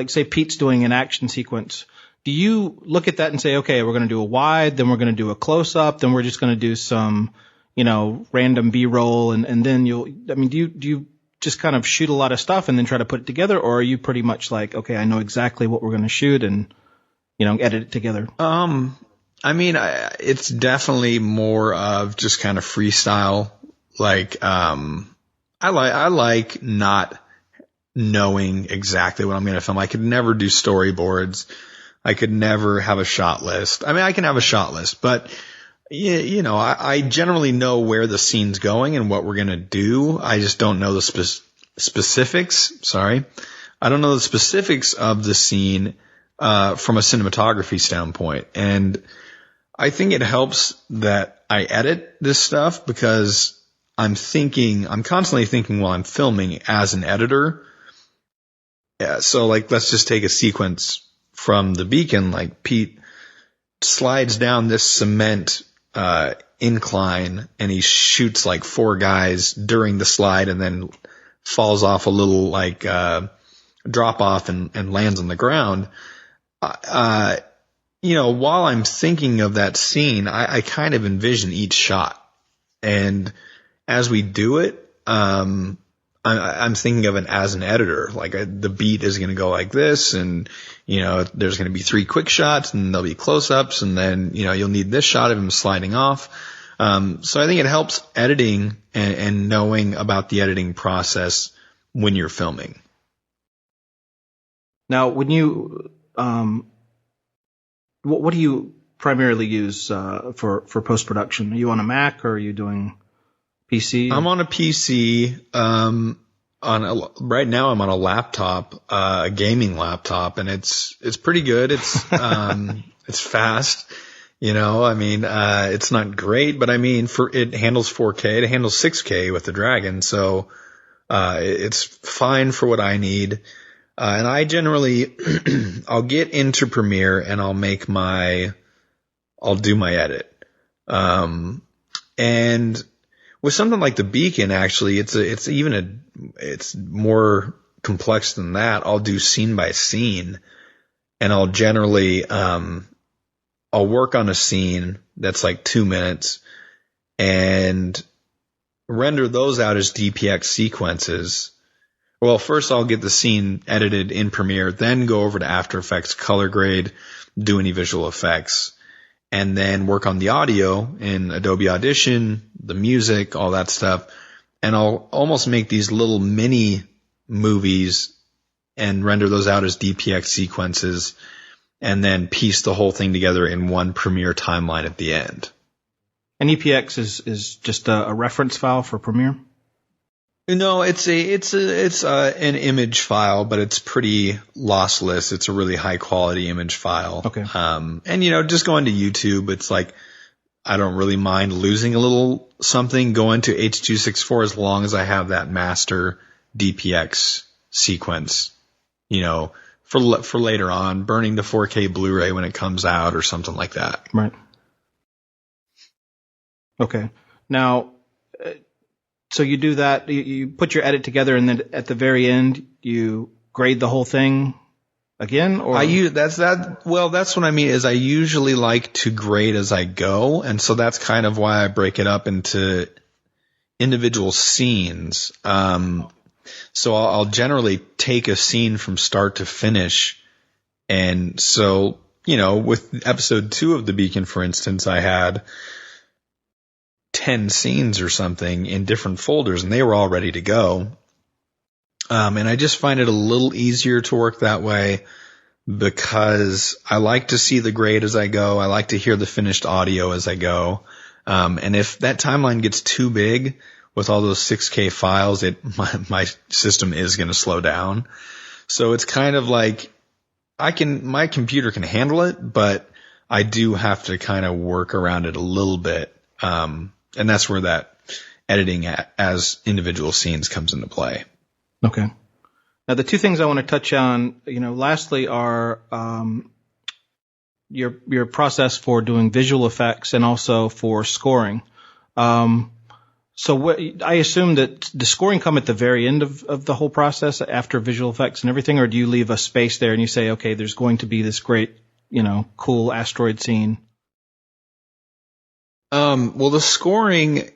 say Pete's doing an action sequence, do you look at that and say, okay, we're going to do a wide, then we're going to do a close-up, then we're just going to do some, random B-roll, and then do you just kind of shoot a lot of stuff and then try to put it together, or are you pretty much like, okay, I know exactly what we're going to shoot and, edit it together? It's definitely more of just kind of freestyle. Like, I like not knowing exactly what I'm going to film. I could never do storyboards. I could never have a shot list. I can have a shot list, but I generally know where the scene's going and what we're going to do. I just don't know the specifics. Sorry. I don't know the specifics of the scene, from a cinematography standpoint. And I think it helps that I edit this stuff because I'm constantly thinking while I'm filming as an editor. Yeah, so like, let's just take a sequence from the beacon. Like Pete slides down this cement, incline, and he shoots like 4 guys during the slide and then falls off a little like, drop off and lands on the ground. While I'm thinking of that scene, I kind of envision each shot. And as we do it, I'm thinking of it as an editor. Like the beat is going to go like this, and there's going to be 3 quick shots, and there'll be close-ups, and then you'll need this shot of him sliding off. So I think it helps editing and knowing about the editing process when you're filming. Now, when you what do you primarily use for post-production? Are you on a Mac or are you doing PC? I'm on a PC. Right now I'm on a laptop, a gaming laptop, and it's pretty good. It's it's fast. It's not great, but it handles 4K. It handles 6K with the Dragon, so it's fine for what I need. And I generally I'll get into Premiere and I'll do my edit. And with something like the Beacon, actually, it's more complex than that. I'll do scene by scene, and I'll generally, I'll work on a scene that's like 2 minutes and render those out as DPX sequences. Well, first I'll get the scene edited in Premiere, then go over to After Effects, color grade, do any visual effects, and then work on the audio in Adobe Audition, the music, all that stuff. And I'll almost make these little mini movies and render those out as DPX sequences, and then piece the whole thing together in one Premiere timeline at the end. And EPX is just a reference file for Premiere? No, it's an image file, but it's pretty lossless. It's a really high quality image file. Okay. And just going to YouTube, it's like, I don't really mind losing a little something going to H.264 as long as I have that master DPX sequence, for later on, burning to 4K Blu-ray when it comes out or something like that. Right. Okay. Now, so you do that, you put your edit together, and then at the very end, you grade the whole thing again? Or that's what I mean is I usually like to grade as I go. And so that's kind of why I break it up into individual scenes. So I'll generally take a scene from start to finish. And so, with episode 2 of The Beacon, for instance, I had 10 scenes or something in different folders, and they were all ready to go. And I just find it a little easier to work that way because I like to see the grade as I go. I like to hear the finished audio as I go. And if that timeline gets too big with all those 6K files, my system is going to slow down. So it's kind of like my computer can handle it, but I do have to kind of work around it a little bit. And that's where that editing as individual scenes comes into play. Okay. Now, the 2 things I want to touch on, lastly are your process for doing visual effects and also for scoring. So I assume that the scoring come at the very end of the whole process after visual effects and everything, or do you leave a space there and you say, okay, there's going to be this great, cool asteroid scene? Well, the scoring,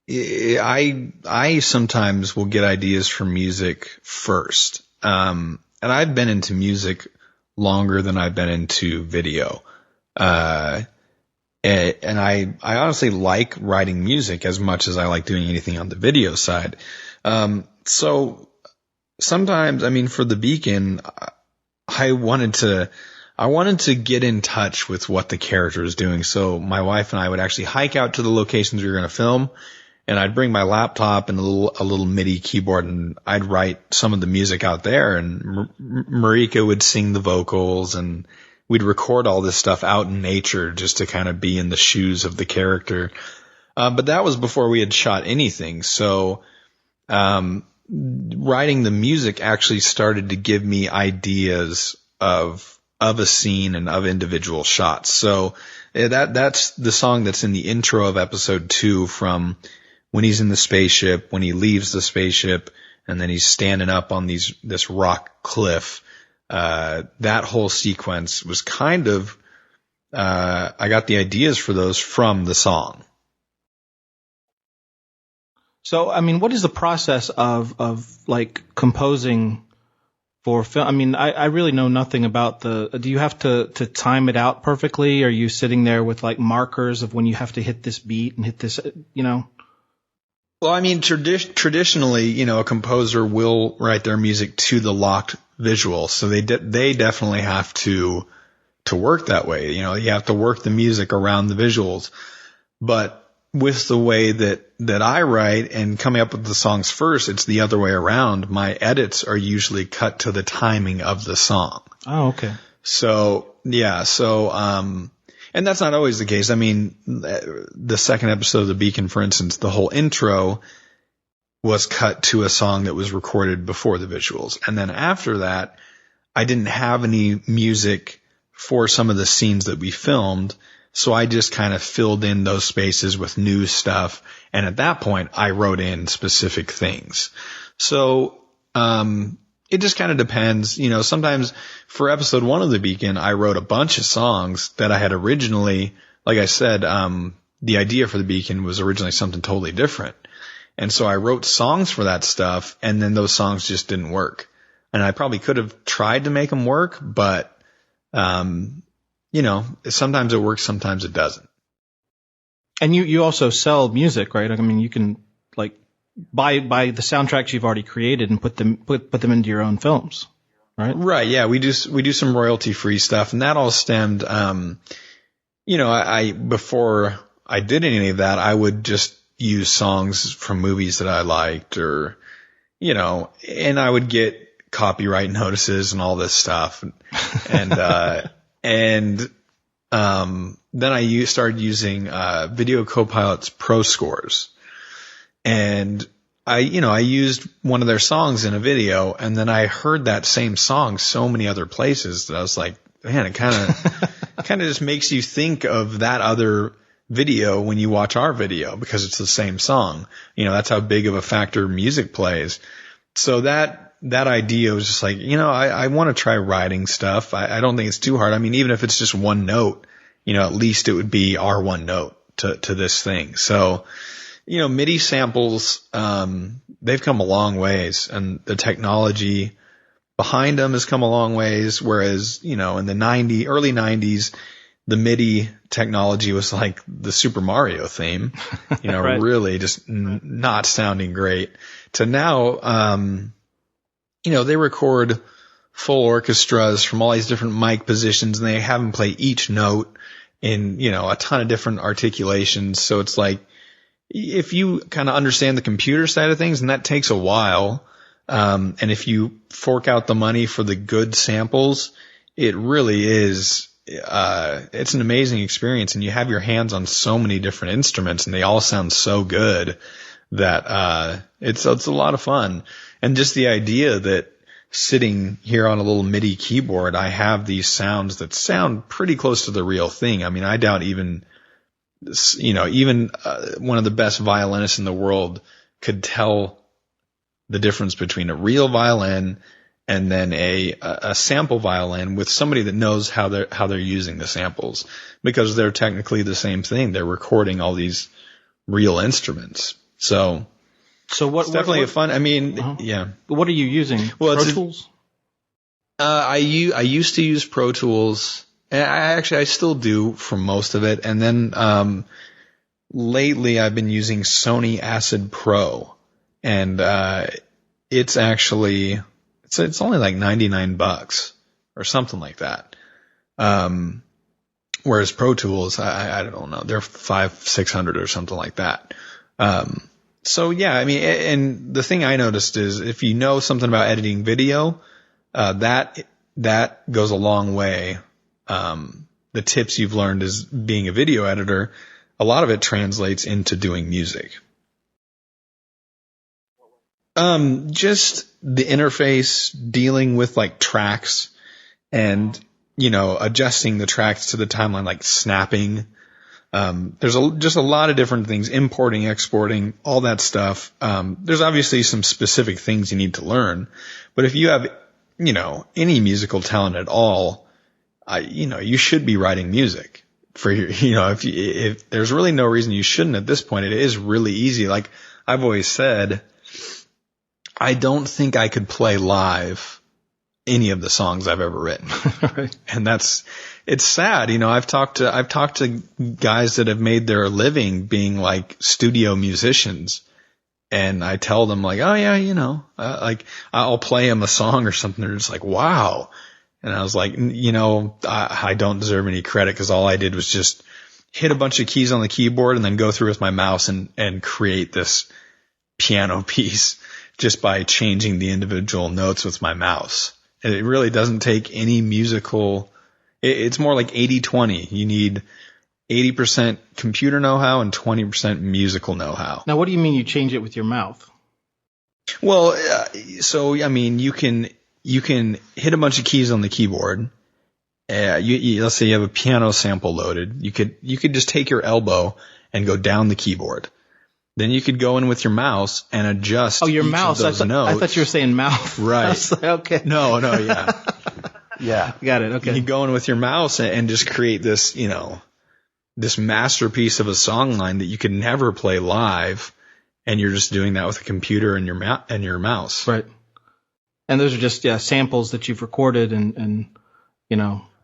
I sometimes will get ideas for music first. And I've been into music longer than I've been into video. And I honestly like writing music as much as I like doing anything on the video side. So sometimes, for The Beacon, I wanted to get in touch with what the character is doing. So my wife and I would actually hike out to the locations we were going to film, and I'd bring my laptop and a little MIDI keyboard, and I'd write some of the music out there, and Marika would sing the vocals, and we'd record all this stuff out in nature just to kind of be in the shoes of the character. But that was before we had shot anything. So, writing the music actually started to give me ideas of a scene and of individual shots. So that's the song that's in the intro of episode 2, from when he's in the spaceship, when he leaves the spaceship, and then he's standing up on this rock cliff. That whole sequence was kind of, I got the ideas for those from the song. So, I mean, what is the process of like composing for film? I mean, I really know nothing about do you have to time it out perfectly? Are you sitting there with like markers of when you have to hit this beat and hit this, you know? Well, I mean, traditionally, you know, a composer will write their music to the locked visual. So they definitely have to work that way. You know, you have to work the music around the visuals. But with the way that I write and coming up with the songs first, it's the other way around. My edits are usually cut to the timing of the song. Oh, okay. So, yeah. So, and that's not always the case. I mean, the second episode of The Beacon, for instance, the whole intro was cut to a song that was recorded before the visuals. And then after that, I didn't have any music for some of the scenes that we filmed. So I just kind of filled in those spaces with new stuff. And at that point, I wrote in specific things. So, it just kind of depends. You know, sometimes for episode 1 of The Beacon, I wrote a bunch of songs that I had originally, like I said, the idea for The Beacon was originally something totally different. And so I wrote songs for that stuff, and then those songs just didn't work. And I probably could have tried to make them work, but, you know, sometimes it works, sometimes it doesn't. And you also sell music, right? I mean, you can like buy the soundtracks you've already created and put them into your own films, right? Right. Yeah, we do some royalty free stuff, and that all stemmed. You know, I before I did any of that, I would just use songs from movies that I liked, or you know, and I would get copyright notices and all this stuff, and then I started using Video Copilot's Pro Scores, and I used one of their songs in a video, and then I heard that same song so many other places that I was like, man, it kind of just makes you think of that other video when you watch our video, because it's the same song. You know, that's how big of a factor music plays. So that idea was just like, you know, I want to try writing stuff. I don't think it's too hard. I mean, even if it's just one note, you know, at least it would be our one note to this thing. So, you know, MIDI samples, they've come a long ways, and the technology behind them has come a long ways. Whereas, you know, in the early 90s, the MIDI technology was like the Super Mario theme, you know, right. Really just not sounding great. To now, you know, they record full orchestras from all these different mic positions, and they have them play each note in, you know, a ton of different articulations. So it's like, if you kind of understand the computer side of things, and that takes a while, and if you fork out the money for the good samples, it really is, it's an amazing experience, and you have your hands on so many different instruments, and they all sound so good that, it's a lot of fun. And just the idea that sitting here on a little MIDI keyboard, I have these sounds that sound pretty close to the real thing. I mean, I doubt even one of the best violinists in the world could tell the difference between a real violin and then a sample violin with somebody that knows how they're using the samples, because they're technically the same thing. They're recording all these real instruments. So it's definitely fun. I mean, yeah. What are you using? Well, Pro Tools? I used to use Pro Tools. I still do for most of it. And then, lately I've been using Sony Acid Pro, and, it's actually, it's only like $99 or something like that. Whereas Pro Tools, I don't know, they're $500-600 or something like that. So yeah, I mean, and the thing I noticed is if you know something about editing video, that goes a long way. The tips you've learned as being a video editor, a lot of it translates into doing music. Just the interface, dealing with like tracks and, adjusting the tracks to the timeline, like snapping. There's just a lot of different things, importing, exporting, all that stuff. There's obviously some specific things you need to learn, but if you have, any musical talent at all, you should be writing music for your, if there's really no reason you shouldn't at this point. It is really easy. Like I've always said, I don't think I could play live any of the songs I've ever written. Right. And it's sad. I've talked to guys that have made their living being like studio musicians, and I tell them like, oh yeah, like I'll play them a song or something. They're just like, wow. And I was like, I don't deserve any credit because all I did was just hit a bunch of keys on the keyboard and then go through with my mouse and create this piano piece just by changing the individual notes with my mouse. And it really doesn't take any musical. It's more like 80-20. You need 80% computer know-how and 20% musical know-how. Now, what do you mean you change it with your mouth? Well, you can hit a bunch of keys on the keyboard. Let's say you have a piano sample loaded. You could just take your elbow and go down the keyboard. Then you could go in with your mouse and adjust. Oh, your mouse. I thought you were saying mouth. Right. Like, okay. No, yeah. Yeah. Got it. Okay. You go in with your mouse and just create this, this masterpiece of a song line that you could never play live. And you're just doing that with a computer and your mouse. Right. And those are just, samples that you've recorded and.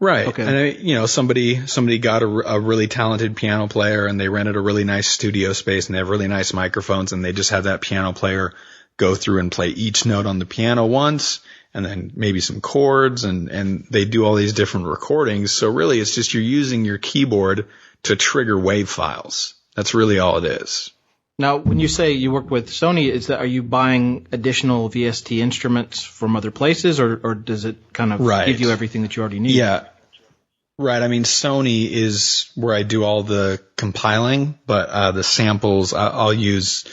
Right. Okay. And, somebody got a really talented piano player and they rented a really nice studio space and they have really nice microphones and they just have that piano player go through and play each note on the piano once and then maybe some chords and they do all these different recordings. So really it's just you're using your keyboard to trigger wave files. That's really all it is. Now, when you say you work with Sony, are you buying additional VST instruments from other places, or does it kind of give you everything that you already need? Yeah, right. I mean, Sony is where I do all the compiling, but the samples I'll use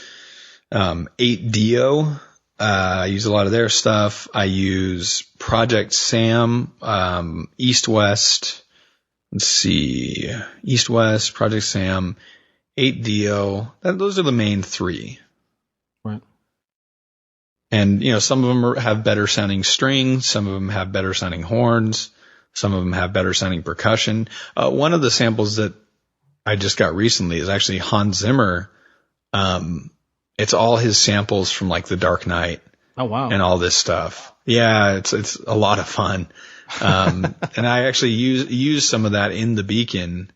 8Dio. I use a lot of their stuff. I use Project Sam, East West. Let's see, East West, Project Sam. 8Dio, those are the main three. Right. And, some of them have better sounding strings. Some of them have better sounding horns. Some of them have better sounding percussion. One of the samples that I just got recently is actually Hans Zimmer. It's all his samples from like The Dark Knight. Oh, wow. And all this stuff. Yeah, it's a lot of fun. And I actually use some of that in The Beacon.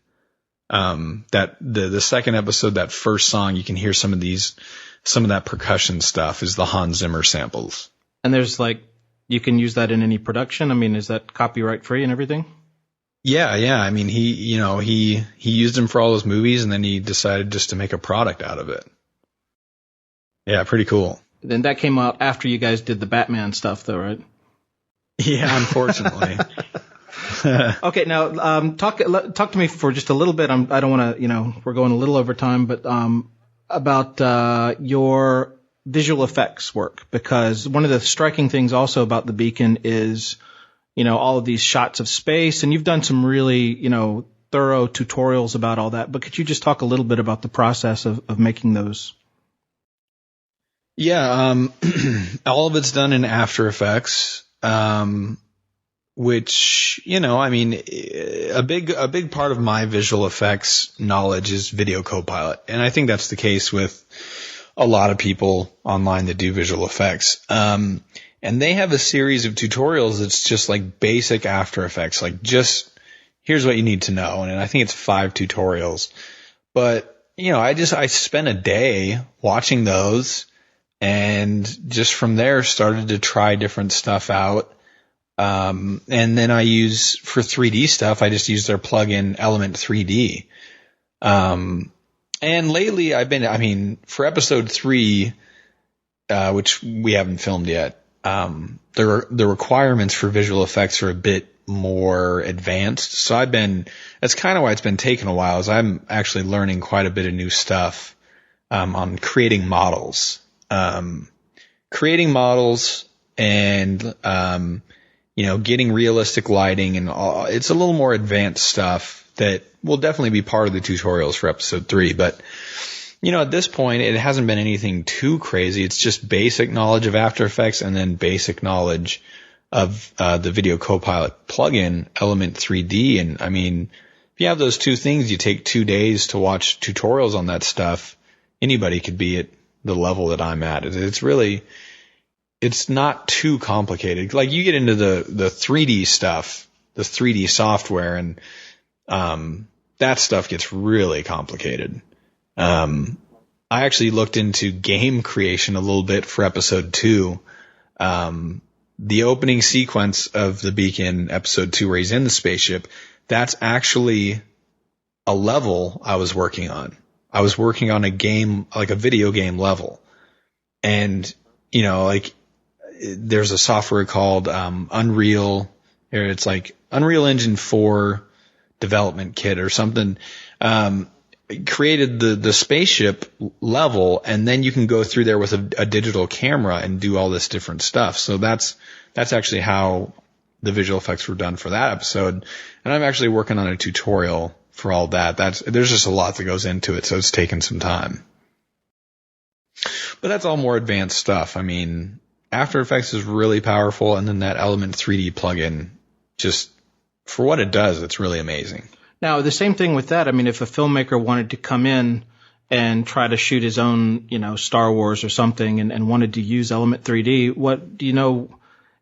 That the second episode, that first song, you can hear some of that percussion stuff is the Hans Zimmer samples. And there's you can use that in any production. I mean, is that copyright free and everything? Yeah. I mean, he used them for all his movies and then he decided just to make a product out of it. Yeah. Pretty cool. Then that came out after you guys did the Batman stuff though, right? Yeah, unfortunately. Okay, now talk to me for just a little bit. I don't want to, we're going a little over time, but about your visual effects work, because one of the striking things also about The Beacon is, all of these shots of space, and you've done some really, thorough tutorials about all that. But could you just talk a little bit about the process of making those? Yeah, all of it's done in After Effects. Which, I mean, a big part of my visual effects knowledge is Video Copilot. And I think that's the case with a lot of people online that do visual effects. And they have a series of tutorials that's just like basic After Effects, like just here's what you need to know. And I think it's 5 tutorials. But, I spent a day watching those and just from there started to try different stuff out. And then for 3D stuff, I just use their plugin Element 3D. And lately for episode 3, which we haven't filmed yet, the requirements for visual effects are a bit more advanced. So that's kind of why it's been taking a while, is I'm actually learning quite a bit of new stuff, on creating models, and, getting realistic lighting and all. It's a little more advanced stuff that will definitely be part of the tutorials for episode 3. But, at this point, it hasn't been anything too crazy. It's just basic knowledge of After Effects and then basic knowledge of the Video Copilot plugin, Element 3D. And I mean, if you have those two things, you take 2 days to watch tutorials on that stuff, anybody could be at the level that I'm at. It's not too complicated. Like, you get into the 3D stuff, the 3D software, and that stuff gets really complicated. I actually looked into game creation a little bit for episode 2. The opening sequence of the beacon, episode 2, where he's in the spaceship, that's actually a level I was working on. I was working on a game, like a video game level. And, there's a software called Unreal, or it's like Unreal Engine 4 Development Kit or something. Created the spaceship level, and then you can go through there with a digital camera and do all this different stuff. So that's actually how the visual effects were done for that episode. And I'm actually working on a tutorial for all that. There's just a lot that goes into it, so it's taken some time. But that's all more advanced stuff. I mean, After Effects is really powerful, and then that Element 3D plugin, just for what it does, it's really amazing. Now, the same thing with that. I mean, if a filmmaker wanted to come in and try to shoot his own, Star Wars or something, and wanted to use Element 3D, what do you know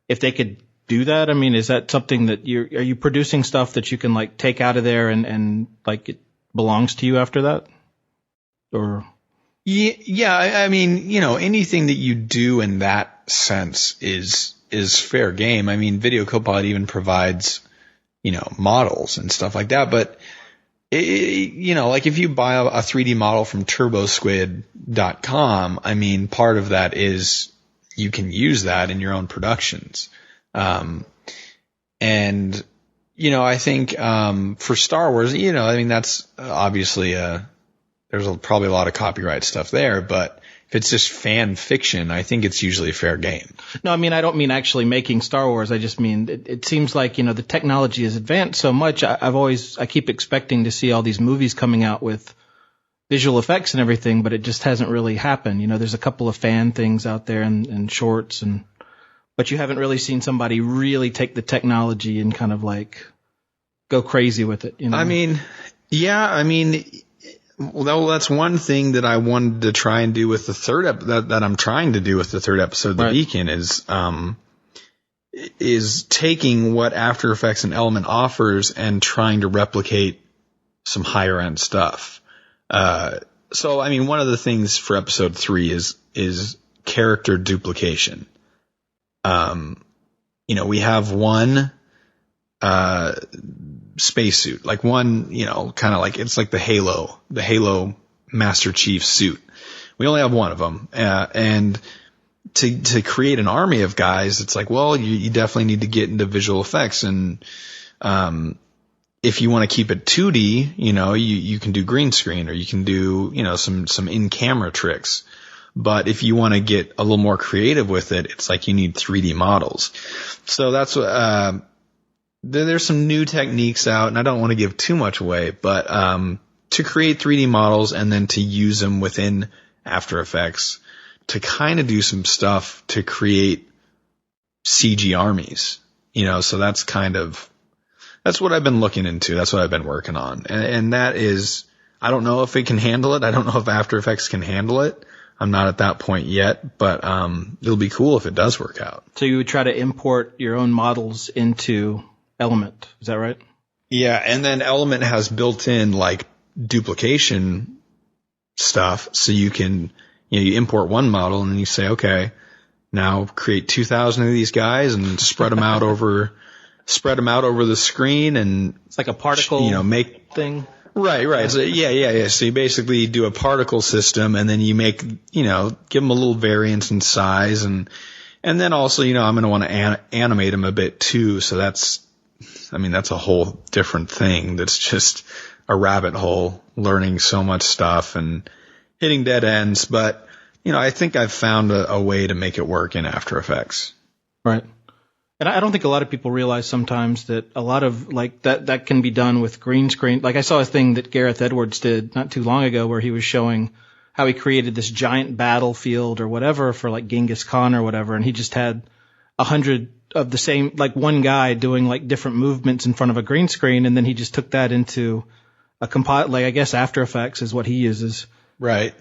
if they could do that? I mean, is that something that are you producing stuff that you can like take out of there and like it belongs to you after that? Or yeah, I mean, anything that you do in that sense is fair game. I mean, Video Copilot even provides models and stuff like that. But, like if you buy a 3D model from turbosquid.com, I mean, part of that is you can use that in your own productions. I think, for Star Wars, I mean, that's obviously there's probably a lot of copyright stuff there, but if it's just fan fiction, I think it's usually fair game. No, I mean, I don't mean actually making Star Wars. I just mean it seems like, the technology has advanced so much. I keep expecting to see all these movies coming out with visual effects and everything, but it just hasn't really happened. There's a couple of fan things out there and shorts, but you haven't really seen somebody really take the technology and kind of like go crazy with it. I mean, yeah, well, that's one thing that I wanted to try and do with the third that I'm trying to do with the third episode of The Beacon is taking what After Effects and Element offers and trying to replicate some higher end stuff. So I mean, one of the things for episode 3 is character duplication. We have one spacesuit, like one, kind of like, it's like the Halo Master Chief suit. We only have one of them. And to create an army of guys, it's like, well, you definitely need to get into visual effects. And, if you want to keep it 2D, you can do green screen, or you can do, some in-camera tricks. But if you want to get a little more creative with it, it's like you need 3D models. So that's what, there's some new techniques out, and I don't want to give too much away, but to create 3D models and then to use them within After Effects to kind of do some stuff to create CG armies, so that's what I've been looking into. That's what I've been working on. And that is, I don't know if it can handle it. I don't know if After Effects can handle it. I'm not at that point yet, but it'll be cool if it does work out. So you would try to import your own models into Element, is that right? Yeah, and then Element has built-in like duplication stuff, so you can you import one model and then you say, okay, now create 2,000 of these guys and spread them out over the screen, and it's like a particle make thing. Right. So yeah. So you basically do a particle system, and then you make give them a little variance in size, and then also I'm going to want to animate them a bit too. So that's I mean, that's a whole different thing. That's just a rabbit hole, learning so much stuff and hitting dead ends. But, I think I've found a way to make it work in After Effects. Right. And I don't think a lot of people realize sometimes that a lot of like that can be done with green screen. Like I saw a thing that Gareth Edwards did not too long ago where he was showing how he created this giant battlefield or whatever for like Genghis Khan or whatever. And he just had 100 of the same, like one guy doing like different movements in front of a green screen. And then he just took that into a like I guess After Effects is what he uses. Right.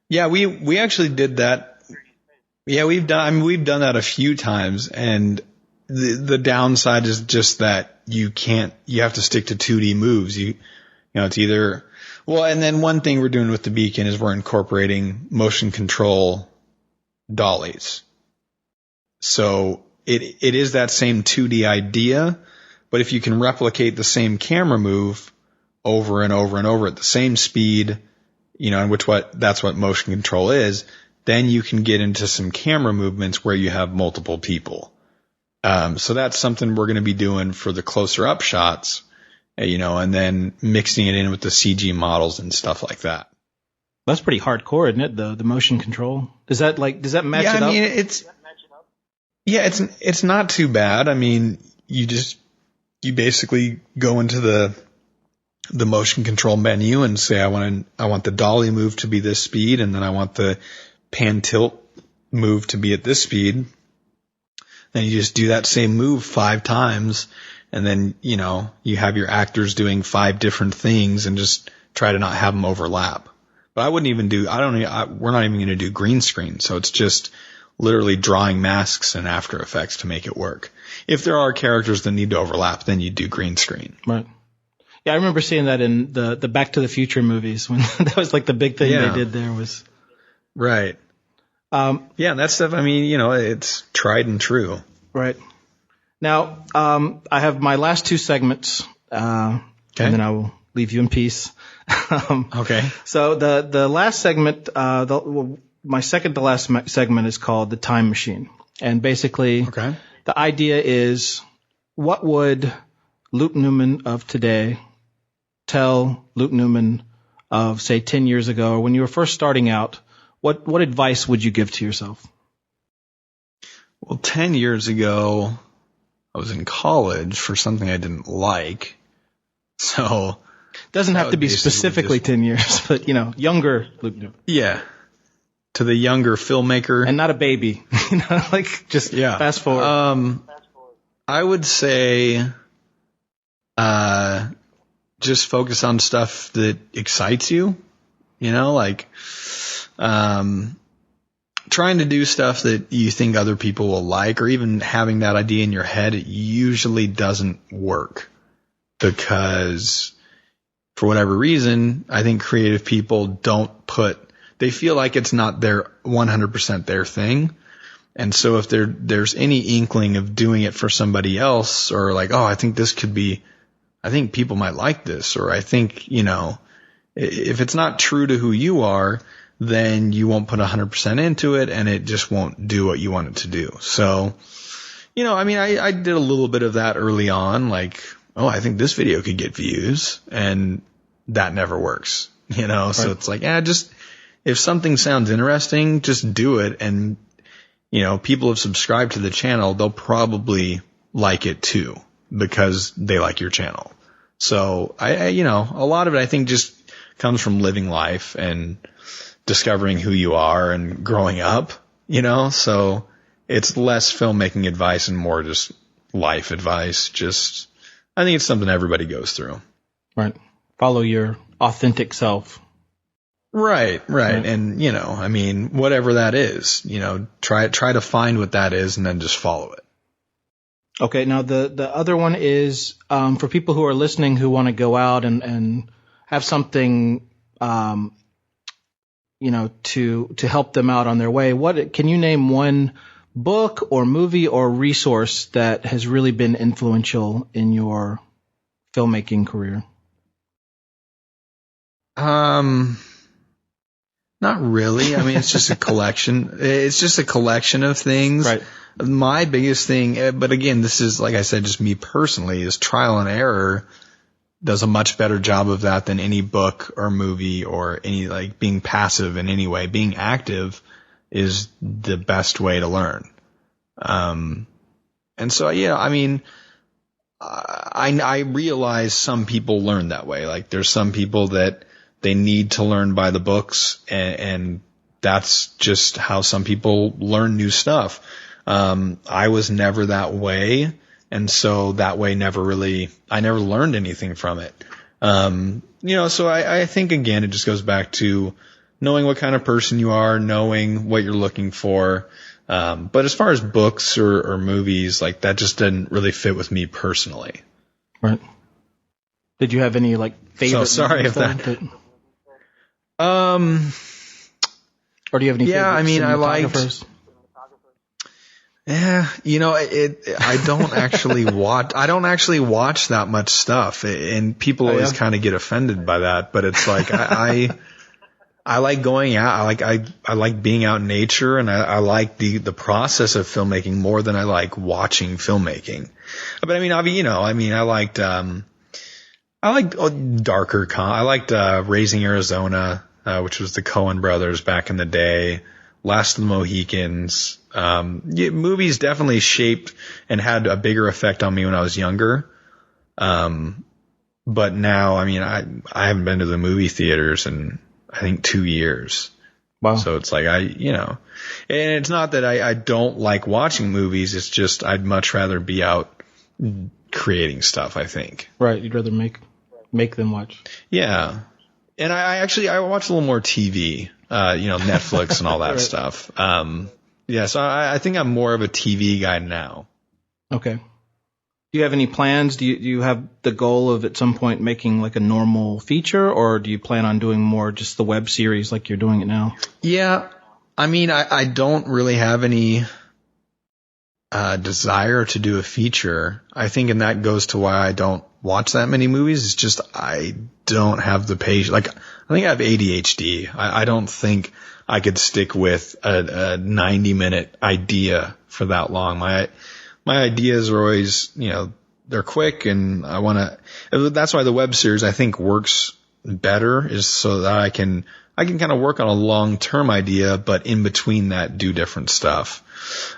Yeah. We actually did that. Yeah. We've done that a few times, and the downside is just that you have to stick to 2D moves. It's either, well, and then one thing we're doing with the beacon is we're incorporating motion control dollies. So it is that same 2D idea, but if you can replicate the same camera move over and over and over at the same speed, and that's what motion control is, then you can get into some camera movements where you have multiple people. So that's something we're going to be doing for the closer up shots, and then mixing it in with the CG models and stuff like that. That's pretty hardcore, isn't it? The motion control. Does that match it up? I mean, it's not too bad. I mean, you basically go into the motion control menu and say, I want the dolly move to be this speed, and then I want the pan tilt move to be at this speed. Then you just do that same move 5 times, and then, you have your actors doing 5 different things and just try to not have them overlap. But we're not even going to do green screen. So it's just literally drawing masks in After Effects to make it work. If there are characters that need to overlap, then you do green screen. Right. Yeah, I remember seeing that in the Back to the Future movies when that was like the big thing they did there was. Right. Yeah, that stuff, I mean, it's tried and true. Right. Now, I have my last 2 segments, and then I will leave you in peace. Okay. So the last segment, my second to last segment is called The Time Machine. And basically, the idea is, what would Luke Neumann of today tell Luke Neumann of, say, 10 years ago, or when you were first starting out? What advice would you give to yourself? Well, 10 years ago, I was in college for something I didn't like. So doesn't have to be specifically 10 years, but younger Luke Neumann. Yeah. To the younger filmmaker. And not a baby. Just fast forward. I would say just focus on stuff that excites you. Trying to do stuff that you think other people will like, or even having that idea in your head, it usually doesn't work because for whatever reason, I think creative people they feel like it's not their 100% their thing. And so if there's any inkling of doing it for somebody else, or like, I think people might like this, or I think, if it's not true to who you are, then you won't put 100% into it, and it just won't do what you want it to do. So, I did a little bit of that early on, like, I think this video could get views, and that never works, Right. So it's like, just, if something sounds interesting, just do it. And, people have subscribed to the channel, they'll probably like it too, because they like your channel. So a lot of it, I think, just comes from living life and discovering who you are and growing up, so it's less filmmaking advice and more just life advice. I think it's something everybody goes through. Right. Follow your authentic self. Right. And, whatever that is, try to find what that is and then just follow it. Okay. Now the other one is, for people who are listening who want to go out and have something, to help them out on their way. Can you name one book or movie or resource that has really been influential in your filmmaking career? Not really. I mean, it's just a collection. It's just a collection of things. Right. my biggest thing, but again, this is, like I said, just me personally, is trial and error does a much better job of that than any book or movie or any, like, being passive in any way. Being active is the best way to learn. And so, yeah, I mean, I realize some people learn that way. Like, there's some people that they need to learn by the books, and that's just how some people learn new stuff. I was never that way. And so that way I never learned anything from it. So I think, again, it just goes back to knowing what kind of person you are, knowing what you're looking for. But as far as books or movies, like, that just didn't really fit with me personally. Right. Did you have any, like, favorite? So sorry if that. Or do you have any? Yeah, I mean, I liked. Yeah, I don't actually watch. I don't actually watch that much stuff, and people always kind of get offended by that. But it's like I like going out. I like being out in nature, and I like the process of filmmaking more than I like watching filmmaking. But I mean, I liked darker. I liked Raising Arizona, which was the Coen brothers back in the day. Last of the Mohicans. Movies definitely shaped and had a bigger effect on me when I was younger. But now, I mean, I haven't been to the movie theaters in, I think, 2 years. Wow. So it's like, and it's not that I don't like watching movies. It's just, I'd much rather be out creating stuff, I think. Right. You'd rather make them watch. Yeah. And I watch a little more TV. Netflix and all that right. stuff. So I think I'm more of a TV guy now. Okay. Do you have any plans? Do you have the goal of at some point making like a normal feature, or do you plan on doing more just the web series like you're doing it now? Yeah. I mean, I don't really have any desire to do a feature. I think, and that goes to why I don't watch that many movies. It's just I don't have the patience. Like, I think I have ADHD. I don't think I could stick with a 90-minute idea for that long. My ideas are always, they're quick, and I want to. That's why the web series, I think, works better, is so that I can kind of work on a long-term idea, but in between that, do different stuff.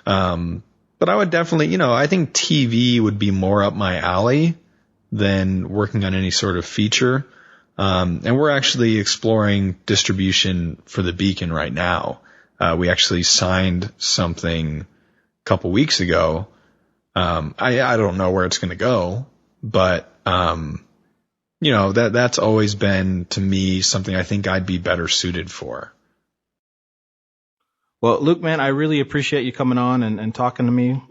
But I would definitely, I think TV would be more up my alley than working on any sort of feature. And we're actually exploring distribution for The Beacon right now. We actually signed something a couple weeks ago. I don't know where it's going to go, but, that's always been, to me, something I think I'd be better suited for. Well, Luke, man, I really appreciate you coming on and talking to me.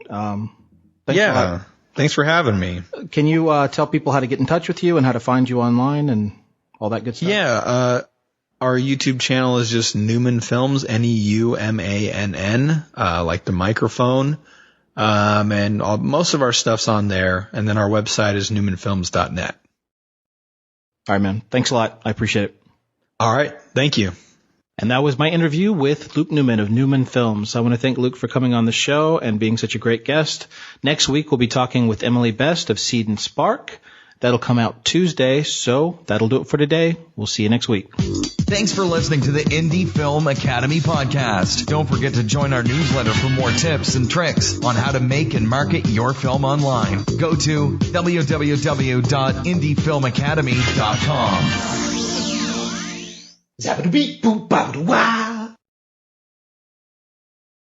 Thanks for having me. Can you tell people how to get in touch with you and how to find you online and all that good stuff? Yeah, our YouTube channel is just Neumann Films, Neumann, like the microphone. And most of our stuff's on there. And then our website is newmanfilms.net. All right, man. Thanks a lot. I appreciate it. All right. Thank you. And that was my interview with Luke Neumann of Neumann Films. I want to thank Luke for coming on the show and being such a great guest. Next week, we'll be talking with Emily Best of Seed and Spark. That'll come out Tuesday, so that'll do it for today. We'll see you next week. Thanks for listening to the Indie Film Academy podcast. Don't forget to join our newsletter for more tips and tricks on how to make and market your film online. Go to www.indiefilmacademy.com.